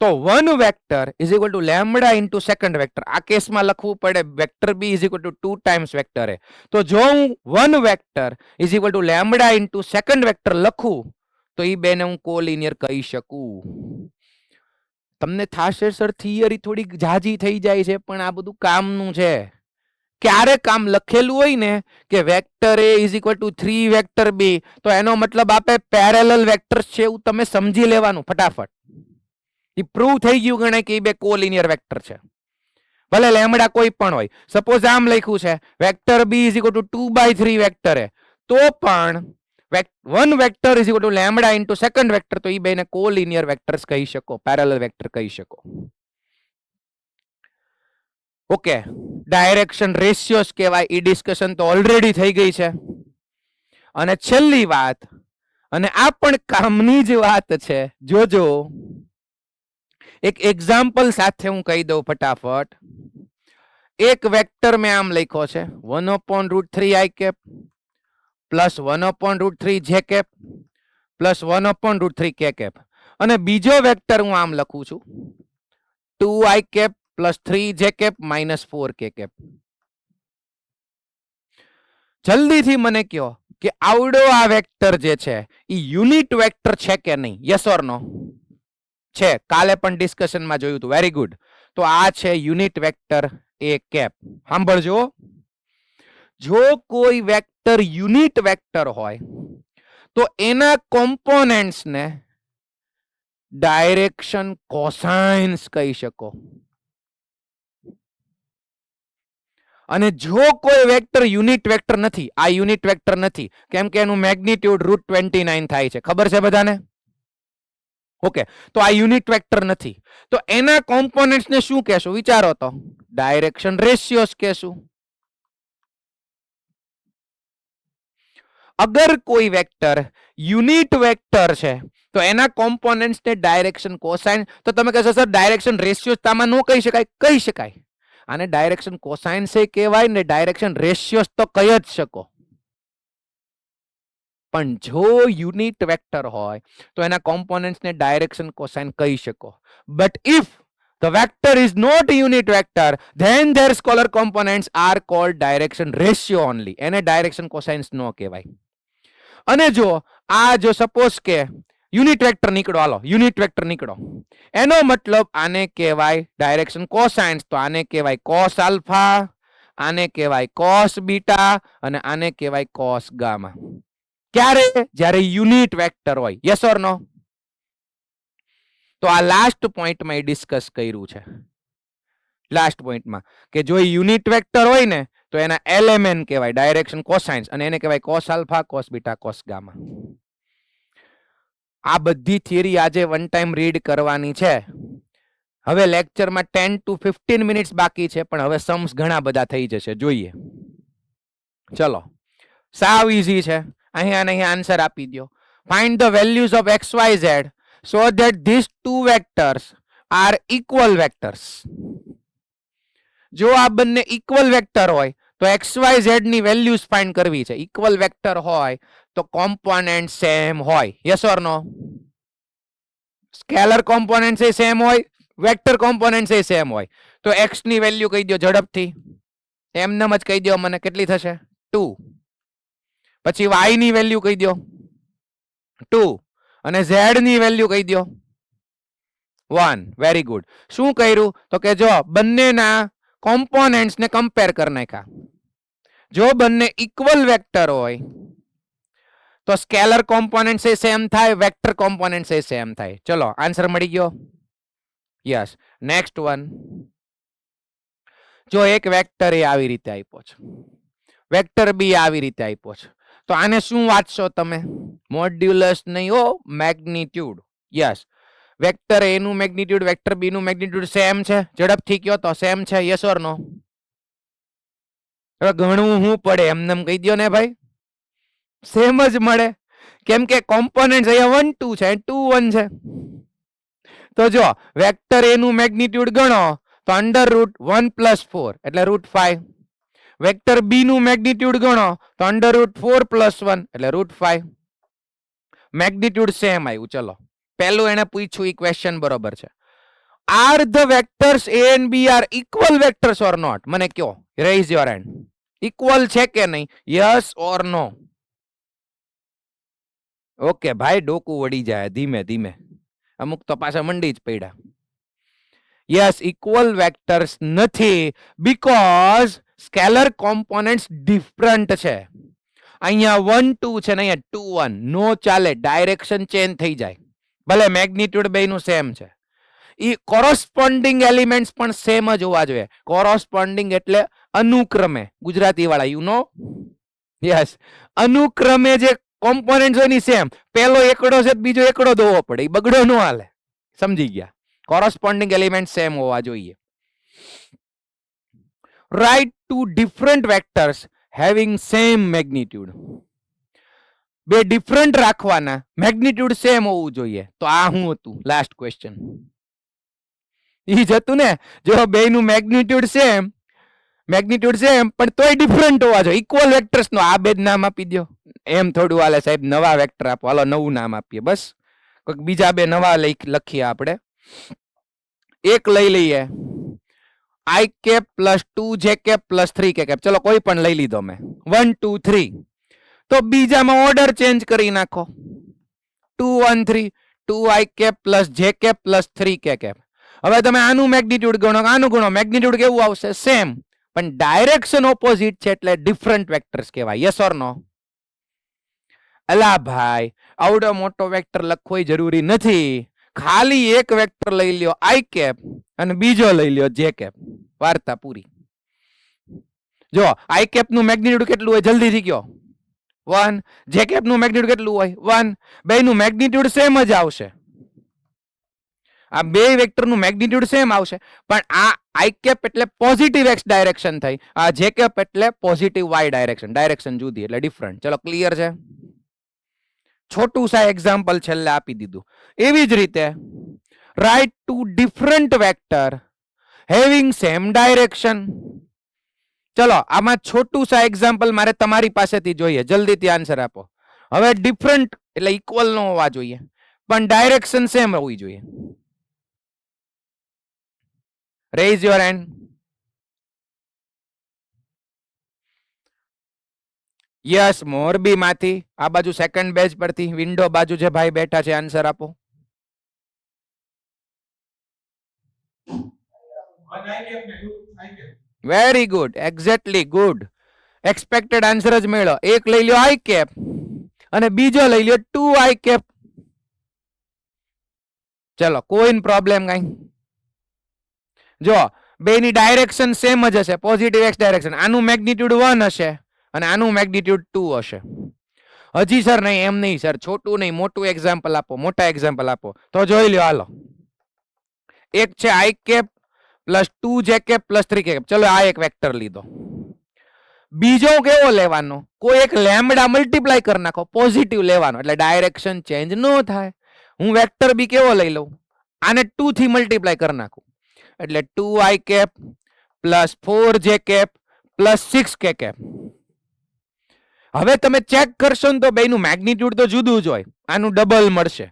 Speaker 1: તો one vector is equal to lambda into second vector. આ કેસમાં લખવું પડે vector B is equal to 2 times vector A. તો જો હું one vector is equal to lambda into second vector લખું તો ઈ બેને હું કોલિનિયર કહી શકું. તમને થાશે સર થિયરી થોડી જાજી થઈ જાય છે, પણ આ બધું કામનું છે. ક્યારે કામ લખેલું હોય ને કે vector a is equal two 3 vector b, તો એનો મતલબ આપે પેરેલલ વેક્ટર છે એવું તમે સમજી લેવાનું ફટાફટ. ઈ પ્રૂવ થઈ ગયું ગણાય કે ઈ બે કોલિનિયર વેક્ટર છે. ભલે લેમ્ડા કોઈ પણ હોય. સપોઝ આમ લખ્યું છે vector b is equal two 2/3 vector a, તો પણ one vector is equal to lambda into second vector, તો ઈ બેને કોલિનિયર વેક્ટર્સ કહી શકો, પેરેલલ વેક્ટર કહી શકો. ઓકે, ડાયરેક્શન રેશિયોસ કહેવાય. ઈ ડિસ્કશન તો ઓલરેડી થઈ ગઈ છે. અને છેલ્લી વાત, અને આ પણ કામની જ વાત છે, જોજો એક એક્ઝામ્પલ સાથે હું કહી દઉં ફટાફટ. એક વેક્ટર મેં આમ લખ્યો છે 1/√3 i cap plus 1/√3 j cap plus 1/√3 k cap, અને બીજો વેક્ટર હું આમ લખું છું 2 i cap plus 3 j cap minus 4 k cap. જલ્દીથી મને કહો કે આવડો આ વેક્ટર જે છે એ યુનિટ વેક્ટર છે કે નહીં? યસ ઓર નો? છે. કાલે પણ ડિસ્કશનમાં જોયું હતું. Very good. તો આ છે યુનિટ વેક્ટર a cap. સાંભળજો, જો કોઈ વેક્ટર યુનિટ વેક્ટર હોય તો એના કોમ્પોનેન્ટ્સ ને ડાયરેક્શન કોસાઇન્સ કહી શકો. અને જો કોઈ વેક્ટર યુનિટ વેક્ટર નથી, આ યુનિટ વેક્ટર નથી કેમ કે એનું મેગ્નિટ્યુડ √29 થાય છે, ખબર છે બધાને? ઓકે, તો આ યુનિટ વેક્ટર નથી, તો એના કોમ્પોનેન્ટ્સ ને શું કહેશું? વિચારો તો. ડાયરેક્શન રેશિયોસ કહેશું. અગર કોઈ વેક્ટર યુનિટ વેક્ટર છે તો એના કોમ્પોનેન્ટ્સ ને ડાયરેક્શન કોસાઇન, તો તમે કહેશો સર ડાયરેક્શન રેશિયોસ તામાં નો કહી શકાય. કહી શકાય. આને ડાયરેક્શન કોસાઇન્સ એ કહેવાય ને ડાયરેક્શન રેશિયોસ તો કહી જ શકો. પણ જો યુનિટ વેક્ટર હોય તો એના કોમ્પોનેન્ટ્સ ને ડાયરેક્શન કોસાઇન કહી શકો. But if the vector is not a unit vector, then their scalar components are called direction ratio only. એને direction cosines નો કહેવાય. અને જો આ જો સપોઝ કે યુનિટ વેક્ટર નીકળો, હાલો યુનિટ વેક્ટર નીકળો, એનો મતલબ આને કહેવાય ડાયરેક્શન કોસાઇન્સ, તો આને કહેવાય cos આલ્ફા આને કહેવાય cos બીટા અને આને કહેવાય cos ગામા. ક્યારે? જ્યારે યુનિટ વેક્ટર હોય. Yes or no? તો આ લાસ્ટ પોઈન્ટમાં ડિસ્કસ કર્યું છે. લાસ્ટ પોઈન્ટમાં કે જો યુનિટ વેક્ટર હોય ને તો એના એલએમએન કહેવાય, ડાયરેક્શન કોસાઇન્સ, અને એને કહેવાય cos alpha, cos beta, cos gamma. આ બધી થિયરી આજે વન ટાઈમ રીડ કરવાની છે. હવે લેક્ચરમાં 10 to 15 મિનિટ્સ બાકી છે, પણ હવે સમ્સ ઘણા બધા થઈ જશે. જોઈએ. ચલો, સાવ ઈઝી છે. અહીંયા અને અહીંયા આન્સર આપી દો. Find the values of x y z so that these two vectors are equal vectors. જો આ બંને ઇક્વલ વેક્ટર હોય તો એક્સ વાય ઝેડ ની વેલ્યુઝ ફાઇન્ડ કરવી છે. ઇક્વલ વેક્ટર હોય તો કોમ્પોનેન્ટ સેમ હોય. Yes or no? Scalar component એ સેમ હોય, વેક્ટર કોમ્પોનેન્ટ એ સેમ હોય. તો એક્સ ની વેલ્યુ કહી દો ઝડપથી. એમનેમ જ કહી દો મને, કેટલી થશે? 2. પછી વાય ની વેલ્યુ કહી દો 2 અને ઝેડ ની વેલ્યુ કહી દો 1. Very good. શું કર્યું? તો કે જો બંનેના કોમ્પોનેન્ટ્સ ને કમ્પેર કરી નાખ્યા. જો બંને ઇક્વલ વેક્ટર હોય તો સ્કેલર કોમ્પોનેન્ટ્સ એ સેમ થાય, વેક્ટર કોમ્પોનેન્ટ્સ એ સેમ થાય. ચલો, આન્સર મળી ગયો. યસ. Next one. જો એક વેક્ટર એ આવી રીતે આપ્યો છે, વેક્ટર બી આવી રીતે આપ્યો છે, તો આને શું વાંચશો તમે? મોડ્યુલસ નહીં હો, મેગ્નિટ્યુડ. યસ. વેક્ટર એ નું મેગ્નિટ્યુડ, વેક્ટર બી નું મેગ્નિટ્યુડ સેમ છે. ઝડપથી કયો તો સેમ છે. યસ ઓર નો? હવે ઘણું હું પડે એમને કહી દો ને ભાઈ, સેમ જ મળે. કેમ કે કોમ્પોનેન્ટ્સ અહીંયા 1 2 છે, 2 1 છે. તો જો વેક્ટર એ નું મેગ્નિટ્યુડ ગણો તો √1 + 4 એટલે √5. વેક્ટર બી નું મેગ્નિટ્યુડ ગણો તો √4 + 1 એટલે √5. મેગ્નિટ્યુડ સેમ આવ્યું. ચલો, પહેલું એને પૂછ્યું, ઇક્વેશન બરોબર છે. Are the vectors a and b are equal vectors or not? મને કયો, રેઇઝ યોર હેન્ડ. ઇક્વલ છે કે નહીં? Yes or no? ઓકે ભાઈ, ડોકું વળી જાય ધીમે ધીમે. અમુક તો પાછા મંડી જ પડ્યા. યસ, ઇક્વલ વેક્ટર્સ નથી, બીકોઝ સ્કેલર કોમ્પોનેન્ટ્સ ડિફરન્ટ છે. અહીંયા 1 2 છે ને અહીંયા 2 1. નો ચાલે, ડાયરેક્શન ચેન્જ થઈ જાય. ભલે મેગ્નિટ્યુડ બેયનું સેમ છે. ઈ કોરોસ્પોન્ડિંગ એલિમેન્ટ્સ પણ સેમ જ હોવા જોઈએ. કોરોસ્પોન્ડિંગ એટલે અનુક્રમે, ગુજરાતી વાળા યુ નો? યસ. અનુક્રમે જે કોમ્પોનેન્ટ્સ હોય ની સેમ. પેલો એકડો છે, બીજો એકડો દોવો પડે, ઈ બગડો નો હાલે. સમજી ગયા? કોરોસ્પોન્ડિંગ એલિમેન્ટ સેમ હોવા જોઈએ. Write two different vectors having same magnitude. બે ડિફરન્ટ રાખવાના, મેગ્નિટ્યુડ સેમ હોવું જોઈએ. તો આ શું હતું? લાસ્ટ ક્વેશ્ચન ઈ જ હતું ને. જો બેયનું મેગ્નિટ્યુડ સેમ પણ તોય ડિફરન્ટ હોવા જોઈએ. ઇક્વલ વેક્ટર્સ નો આ બે જ નામ આપી દો. એમ થોડું હાલે સાહેબ, નવા વેક્ટર આપો. હાલો, નવું નામ આપીએ બસ. કોઈક બીજા બે નવા લખીએ આપણે. એક લઈ લઈએ, i cap + 2j cap + 3k cap. ચલો, કોઈ પણ લઈ લીધો મેં. 1 2 3. તો બીજામાં ઓર્ડર ચેન્જ કરી નાખો. 2 1 3 2i cap + j cap + 3k cap. હવે તમે આનું મેગ્નિટ્યુડ ગણો, આનું ગણો, મેગ્નિટ્યુડ કેવું આવશે? સેમ, પણ ડાયરેક્શન ઓપોઝિટ છે એટલે ડિફરન્ટ વેક્ટર્સ કહેવાય. યસ ઓર નો? અલા ભાઈ, આવડો મોટો વેક્ટર લખવો જરૂરી નથી. ખાલી એક વેક્ટર લઈ લ્યો i cap અને બીજો લઈ લ્યો j cap. વાર્તા પૂરી. જો i cap નું મેગ્નિટ્યુડ કેટલું હોય? જલ્દીથી કયો. 1. j cap નું મેગ્નિટ્યુડ કેટલું હોય? 1. બેયનું મેગ્નિટ્યુડ સેમ જ આવશે. આ બે વેક્ટર નું મેગ્નિટ્યુડ સેમ આવશે, પણ આ i cap એટલે પોઝિટિવ x ડાયરેક્શન થઈ, આ j cap એટલે પોઝિટિવ y ડાયરેક્શન. ડાયરેક્શન જુદી એટલે ડિફરન્ટ. ચલો, ક્લિયર છે? છોટું સા એક્ઝામ્પલ છેલ્લે આપી દીધું. એવી જ રીતે write two different vector having same direction. ચલો, આમાં છોટું સા એક્ઝામ્પલ મારે તમારી પાસેથી જોઈએ. જલ્દીથી આન્સર આપો. હવે ડિફરન્ટ એટલે ઇક્વલ નો હોવા જોઈએ, પણ ડાયરેક્શન સેમ હોવી જોઈએ. Raise your hand. Yes, Morbi માંથી, આ બાજુ સેકન્ડ બેચ પરથી, વિન્ડો બાજુ જે ભાઈ બેઠા છે, આન્સર આપો. Very good, exactly good. Expected answer જ મેળો. એક લઈ લ્યો આઈ કેપ અને બીજો લઈ લ્યો 2i કેપ. ચલો, કોઈ પ્રોબ્લેમ કઈ? જો બેની ડાયરેક્શન સેમ જ હશે, પોઝિટિવ એક્સ ડાયરેક્શન. આનું મેગ્નિટ્યુડ 1 હશે અને આનું મેગ્નિટ્યુડ 2 હશે. હજી સર નહીં, એમ નહીં સર, છોટું નહીં, મોટું એક્ઝામ્પલ આપો, મોટા એક્ઝામ્પલ આપો. તો જોઈ લ્યો, હાલો. એક છે i cap plus 2j cap plus 3k cap. ચલો આ એક વેક્ટર લીધો. બીજો કેવો લેવાનો? કોઈ એક લેમ્બડા મલ્ટીપ્લાય કરી નાખો, પોઝિટિવ લેવાનો, એટલે ડાયરેક્શન ચેન્જ ન થાય. હું વેક્ટર બી કેવો લઈ લઉં? આને 2 થી મલ્ટીપ્લાય કરી નાખું, એટલે 2i cap plus 4j cap plus 6k cap. હવે તમે ચેક કરશો ને તો બેનું મેગ્નિટ્યુડ તો જુદું જ હોય, આનું ડબલ મળશે,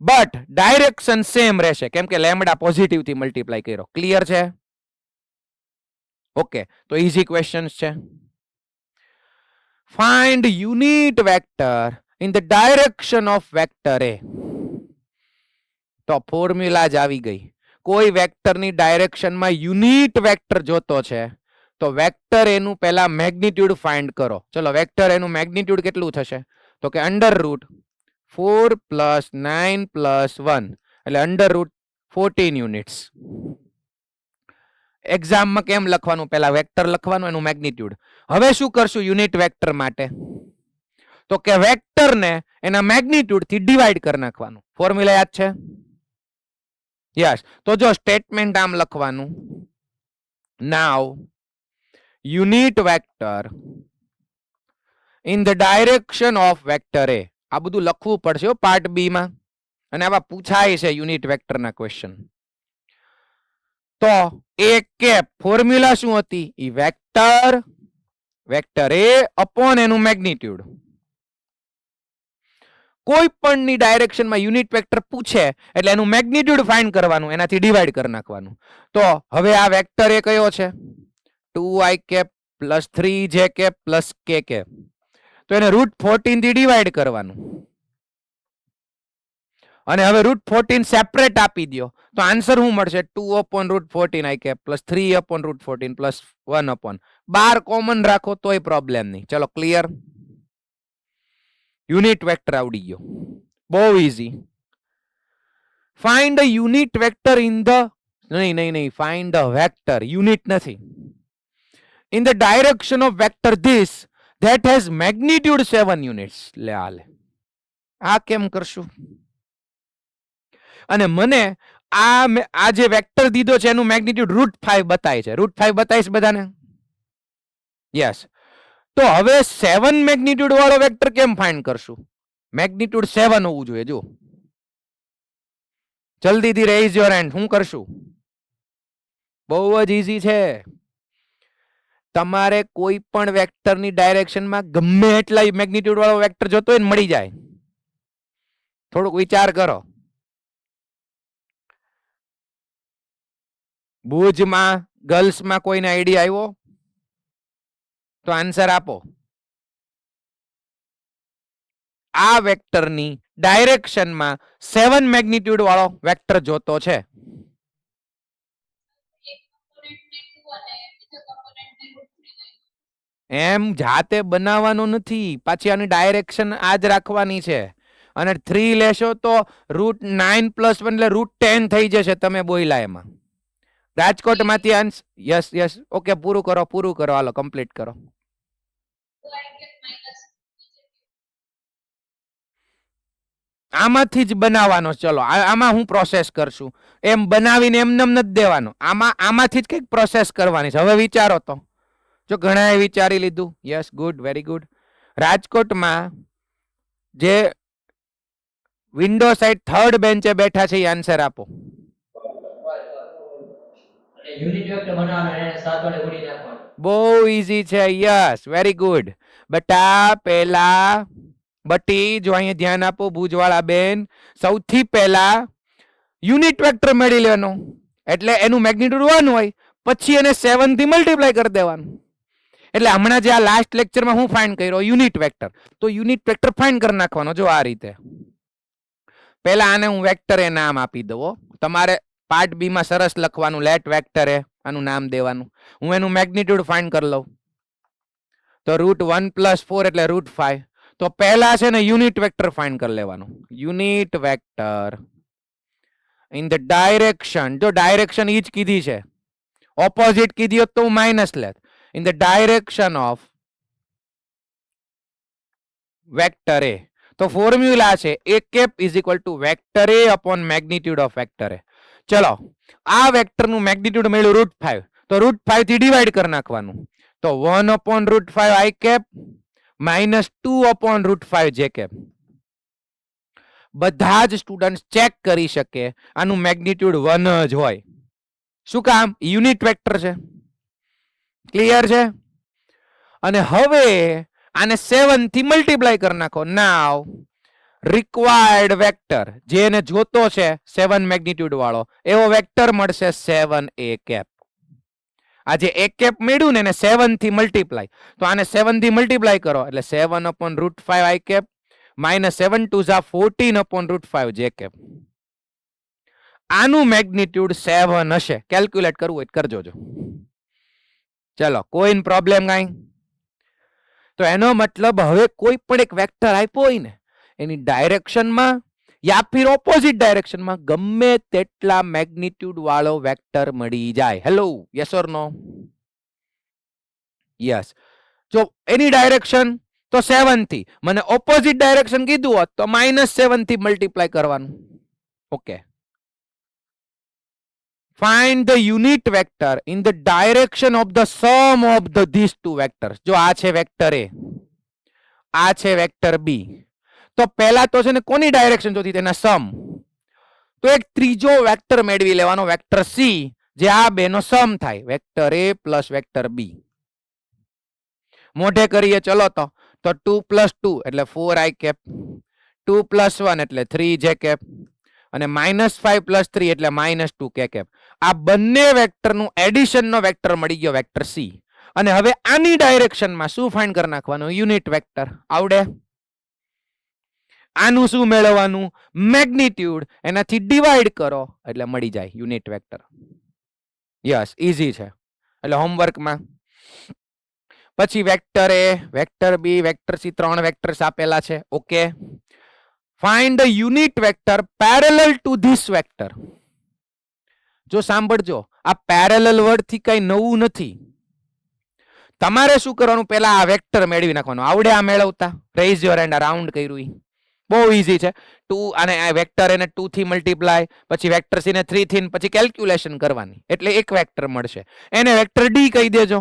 Speaker 1: બટ ડાયરેક્શન સેમ રહેશે, કેમ કે લેમ્બડા પોઝિટિવ થી મલ્ટીપ્લાય કર્યો. ક્લિયર છે? ઓકે, તો ઈઝી ક્વેશ્ચન્સ છે. Find unit vector in the direction of vector A. તો ફોર્મ્યુલા જ આવી ગઈ. કોઈ વેક્ટરની ડાયરેક્શનમાં યુનિટ વેક્ટર જોતો છે તો વેક્ટર એનું પહેલા મેગ્નિટ્યુડ ફાઇન્ડ કરો. ચલો, વેક્ટર એનું મેગ્નિટ્યુડ કેટલું થશે? તો કે √4 + 9 + 1 એટલે √14 યુનિટ્સ. એક્ઝામમાં કેમ લખવાનું? પહેલા વેક્ટર લખવાનું, એનું મેગ્નિટ્યુડ. હવે શું કરશું યુનિટ વેક્ટર માટે? તો કે વેક્ટરને એના મેગ્નિટ્યુડ થી ડિવાઈડ કરી નાખવાનું. ફોર્મ્યુલા યાદ છે? યસ. તો જો સ્ટેટમેન્ટ આમ લખવાનું, now unit vector in the direction of vector A. આ બધું લખવું પડશે પાર્ટ બી માં, અને આવા પૂછાય છે યુનિટ વેક્ટરના ક્વેશ્ચન. તો એ કેપ ફોર્મ્યુલા શું હતી? ઈ વેક્ટર એ અપોન એનું મેગ્નિટ્યુડ. કોઈ પણ ની ડાયરેક્શનમાં યુનિટ વેક્ટર પૂછે એટલે એનું મેગ્નિટ્યુડ ફાઇન્ડ કરવાનું, એનાથી ડિવાઈડ કરી નાખવાનું. તો હવે આ વેક્ટર એ કયો છે? 2i cap plus 3j cap plus k cap. તો એને √14 થી ડિવાઈડ કરવાનું, અને હવે √14 સેપરેટ આપી દો તો આન્સર શું મળશે? 2/√14 i cap plus 3/√14 plus 1/12 common રાખો તોય પ્રોબ્લેમ નહીં. ચલો, ક્લિયર? યુનિટ વેક્ટર આવડી ગયો, બહુ easy. Find a unit vector in the નહીં ફાઇન્ડ અ વેક્ટર, યુનિટ નથી, in the direction of vector this that has magnitude 7 units. લે આ કેમ કરશું? અને મને આ જે વેક્ટર દીધો છે એનું મેગ્નિટ્યુડ √5 બતાય છે. √5 બતાઈશ બધાને? યસ. તો હવે 7 મેગ્નિટ્યુડ વાળો વેક્ટર કેમ ફાઇન્ડ કરશું? મેગ્નિટ્યુડ 7 હોવું જોઈએ. જો જલ્દીથી રેઇઝ યોર હેન્ડ. શું કરશું? બહુ જ ઈઝી છે. તમારે કોઈ પણ વેક્ટરની ડાયરેક્શનમાં ગમે એટલા મેગ્નિટ્યુડ વાળો વેક્ટર જોતો હોય ને મળી જાય. થોડુંક વિચાર કરો. ભુજમાં ગર્લ્સમાં કોઈને આઈડિયા આવ્યો તો આન્સર આપો. આ વેક્ટરની ડાયરેક્શનમાં 7 મેગ્નિટ્યુડ વાળો વેક્ટર જોતો છે. એમ જાતે બનાવવાનો નથી, પાછી આની ડાયરેક્શન આ જ રાખવાની છે. અને 3 લેશો તો √9 + 1 એટલે √10 થઈ જશે. તમે બોલ્યા એમાં. રાજકોટ માંથી આન્સર. યસ. ઓકે, પૂરું કરો. હાલો, કમ્પ્લીટ કરો. આમાંથી જ બનાવવાનો. ચલો, આમાં હું પ્રોસેસ કરશું. એમ બનાવીને એમને નથી દેવાનો, આમાંથી જ કંઈક પ્રોસેસ કરવાની છે. હવે વિચારો તો. જો ઘણાએ વિચારી લીધું. Yes, good, very good. રાજકોટમાં જે વિન્ડો સાઈડ 3rd બેન્ચે બેઠા છે એ આન્સર આપો. બહુ ઈઝી છે. Yes, very good. બટા પહેલા બટી જો અહીંયા ધ્યાન આપો ભુજવાળા બેન. સૌથી પહેલા યુનિટ વેક્ટર મેળવી લેવાનો, એટલે એનું મેગ્નિટ્યુડ 1 હોય, પછી એને 7 થી મલ્ટીપ્લાય કરી દેવાનું. એટલે હમણાં જે આ લાસ્ટ લેક્ચરમાં હું ફાઇન્ડ કર્યો યુનિટ વેક્ટર, તો યુનિટ વેક્ટર ફાઇન્ડ કરી નાખવાનો. જો આ રીતે પહેલા આને હું વેક્ટર એ નામ આપી દઉં. તમારે પાર્ટ બી માં સરસ લખવાનું લેટ વેક્ટર એ, આનું નામ દેવાનું. હું એનું મેગ્નિટ્યુડ ફાઇન્ડ કરી લઉં તો √1 + 4 એટલે √5. તો પહેલા છે ને યુનિટ વેક્ટર ફાઇન્ડ કરી લેવાનું. Unit vector in the direction, જો ડાયરેક્શન ઈ જ કીધી છે, ઓપોઝિટ કીધી હોત તો હું માઇનસ લેત. In the direction of vector A. તો ફોર્મ્યુલા છે a cap = vector a upon magnitude of vector a. ચલો આ વેક્ટર નું મેગ્નિટ્યુડ મળ્યું √5, તો √5 થી ડિવાઈડ કરી નાખવાનું. તો 1/√5 i cap -2/√5 j cap. બધા જ સ્ટુડન્ટ ચેક કરી શકે આનું મેગ્નિટ્યુડ 1 જ હોય. શું કામ? યુનિટ વેક્ટર છે. ક્લિયર છે? અને હવે આને 7 થી મલ્ટીપ્લાય કરી નાખો. નાવ રિક્વાયર્ડ વેક્ટર જેને જોતો છે 7 મેગ્નિટ્યુડ વાળો એવો વેક્ટર મળશે 7a cap. આ જે a cap મળ્યું ને એને 7 થી મલ્ટીપ્લાય, તો આને 7 થી મલ્ટીપ્લાય કરો એટલે 7/√5 i cap -7 * 2 = 14/√5 j cap. આનું મેગ્નિટ્યુડ 7 હશે. કેલ્ક્યુલેટ કરવું હોય કરજો. જો ચલો કોઈ પ્રોબ્લેમ કાઈ? તો એનો મતલબ હવે કોઈ પણ એક વેક્ટર આપ્યો હોય ને એની ડાયરેક્શનમાં યા ફિર ઓપોઝિટ ડાયરેક્શનમાં ગમે તેટલા મેગ્નિટ્યુડ વાળો વેક્ટર મળી જાય. Hello, yes or no? Yes. જો એની ડાયરેક્શન તો 7 થી, મને ઓપોઝિટ ડાયરેક્શન કીધું હોત તો -7 થી મલ્ટીપ્લાય કરવાનું. Okay. Find the unit vector in the direction of the sum of these two vectors. જો આ છે વેક્ટર A, આ છે વેક્ટર B. તો પહેલા તો છે ને કોની ડાયરેક્શન જોતી? તેના સમ. તો એક ત્રીજો વેક્ટર મેળવી લેવાનો, વેક્ટર C, જે આ બેનો સમ થાય, વેક્ટર A + વેક્ટર B. મોઢે કરીએ ચલો તો 2 + 2 એટલે 4 i cap, 2 + 1 એટલે 3 j cap, અને -5 + 3 એટલે -2 k cap. આ બંને વેક્ટરનું એડિશનનો વેક્ટર મળી ગયો, વેક્ટર C. અને હવે આની ડાયરેક્શનમાં શું ફાઇન્ડ કરી નાખવાનું? Unit vector. આવડે? આનું શું મેળવવાનું? મેગ્નિટ્યુડ. એનાથી ડિવાઈડ કરો એટલે મળી જાય યુનિટ વેક્ટર. યસ, ઈઝી છે. એટલે હોમવર્કમાં પછી vector A, vector B, vector C, 3 vectors આપેલા છે. Okay. Find the unit vector parallel to this vector. જો સાંભળજો, આ પેરેલલ વર્ડ થી કઈ નવું નથી. તમારે શું કરવાનું? પહેલા આ વેક્ટર મેળવી નાખવાનું. આવડે આ મેળવતા? Raise your hand. રાઉન્ડ કર્યું બહુ ઈઝી છે. 2 અને આ વેક્ટર એને 2 થી મલ્ટીપ્લાય, પછી વેક્ટર સી ને 3 થી, પછી કેલ્ક્યુલેશન કરવાની એટલે એક વેક્ટર મળશે. એને વેક્ટર ડી કહી દેજો.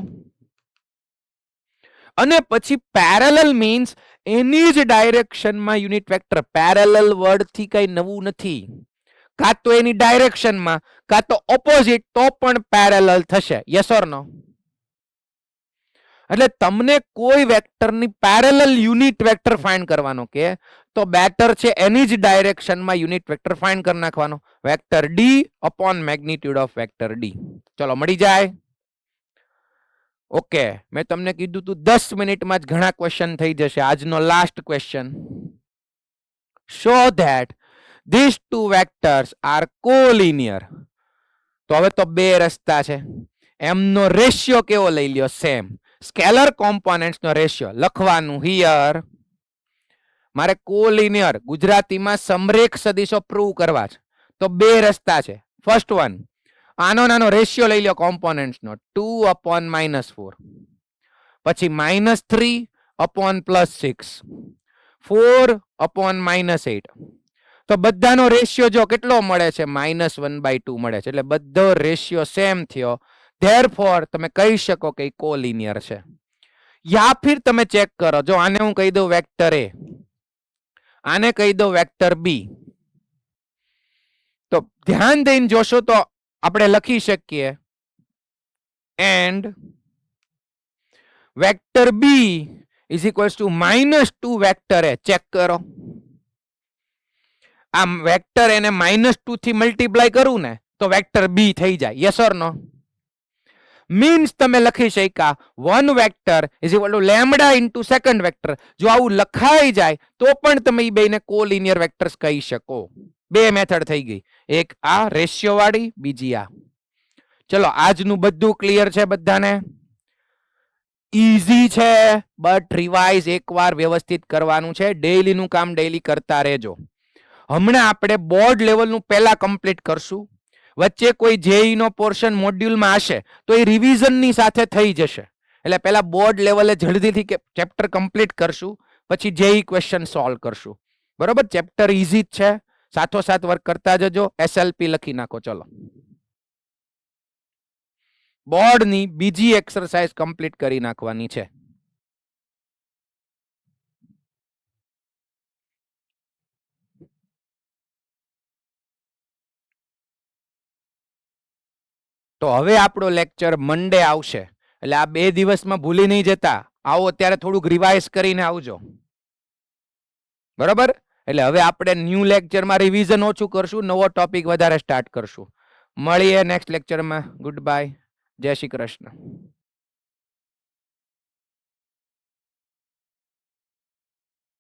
Speaker 1: અને પછી પેરેલલ મીન્સ એની જ ડાયરેક્શનમાં યુનિટ વેક્ટર. પેરેલલ વર્ડ થી કઈ નવું નથી. કાં તો એની ડાયરેક્શનમાં કાં તો ઓપોઝિટ, તો પણ પેરેલલ થશે. યસ ઓર નો? એટલે તમને કોઈ વેક્ટરની પેરેલલ યુનિટ વેક્ટર ફાઇન્ડ કરવાનો કે તો બેટર છે એની જ ડાયરેક્શનમાં યુનિટ વેક્ટર ફાઇન્ડ કરી નાખવાનો. Vector D upon magnitude of vector D. ચલો મળી જાય. ઓકે, મેં તમને કીધું તું 10 મિનિટમાં જ ઘણા ક્વેશ્ચન થઈ જશે. આજનો last question. Show that these two vectors are collinear. તો હવે તો બે રસ્તા છે. એમનો રેશિયો કેવો લઈ લ્યો? સેમ. સ્કેલર કોમ્પોનેન્ટ્સ નો રેશિયો લખવાનું હિયર. મારે કોલિનિયર ગુજરાતીમાં સમરેખ સદિશો પ્રૂવ કરવા છે. તો બે રસ્તા છે. ફર્સ્ટ વન, આનો નાનો રેશિયો લઈ લ્યો કોમ્પોનેન્ટ્સ નો, 2/-4, પછી -3/+6, 4/-8. તો બધાનો રેશિયો જો કેટલો મળે છે? -1/2 મળે છે. એટલે બધો રેશિયો સેમ થયો. ધેરફોર તમે કહી શકો કે કોલિનિયર છે. યા ફિર તમે ચેક કરો. જો આને હું કહી દઉં વેક્ટર A, આને કહી દઉં વેક્ટર B. તો ધ્યાન દઈને જોશો તો આપણે લખી શકીએ and vector B is equals to -2 vector A. Check કરો. આ વેક્ટર એને -2 થી મલ્ટીપ્લાય કરું ને તો વેક્ટર B થઈ જાય. Yes or no? મીન્સ તમે લખી શક્યા 1 vector is equal to lambda into second vector. જો આવું લખાઈ જાય તો પણ તમે એ બેને કોલિનિયર વેક્ટર્સ કહી શકો. બે મેથડ થઈ ગઈ. એક આ રેશિયો વાળી, બીજી આ. ચલો આજનું બધું ક્લિયર છે બધાને? ઈઝી છે, બટ રિવાઇઝ એકવાર વ્યવસ્થિત કરવાનું છે. ડેઈલીનું કામ ડેઈલી કરતા રહેજો. હમણાં આપણે બોર્ડ લેવલનું પહેલા કમ્પ્લીટ કરશું. વચ્ચે કોઈ જેઈ નો પોર્શન મોડ્યુલમાં હશે તો એ રિવિઝનની સાથે થઈ જશે. એટલે પહેલા બોર્ડ લેવલે જલ્દીથી ચેપ્ટર કમ્પ્લીટ કરશું, પછી જેઈ ક્વેશ્ચન સોલ્વ કરશું. બરોબર? ચેપ્ટર ઈઝી જ છે, સાથોસાથ વર્ક કરતા જજો. એસએલપી લખી નાખો. ચલો, બોર્ડની બીજી એક્સરસાઇઝ કમ્પ્લીટ કરી નાખવાની છે. તો હવે આપણો લેક્ચર મંડે આવશે, એટલે આ 2 દિવસમાં ભૂલી નહીં જતા. આવો ત્યારે થોડુંક રિવાઇઝ કરીને આવજો. બરોબર? એટલે હવે આપણે ન્યૂ લેક્ચરમાં રિવિઝન ઓછું કરશું, નવો ટોપિક વધારે સ્ટાર્ટ કરશું. મળીએ નેક્સ્ટ લેક્ચરમાં. ગુડ બાય, જય શ્રી કૃષ્ણ.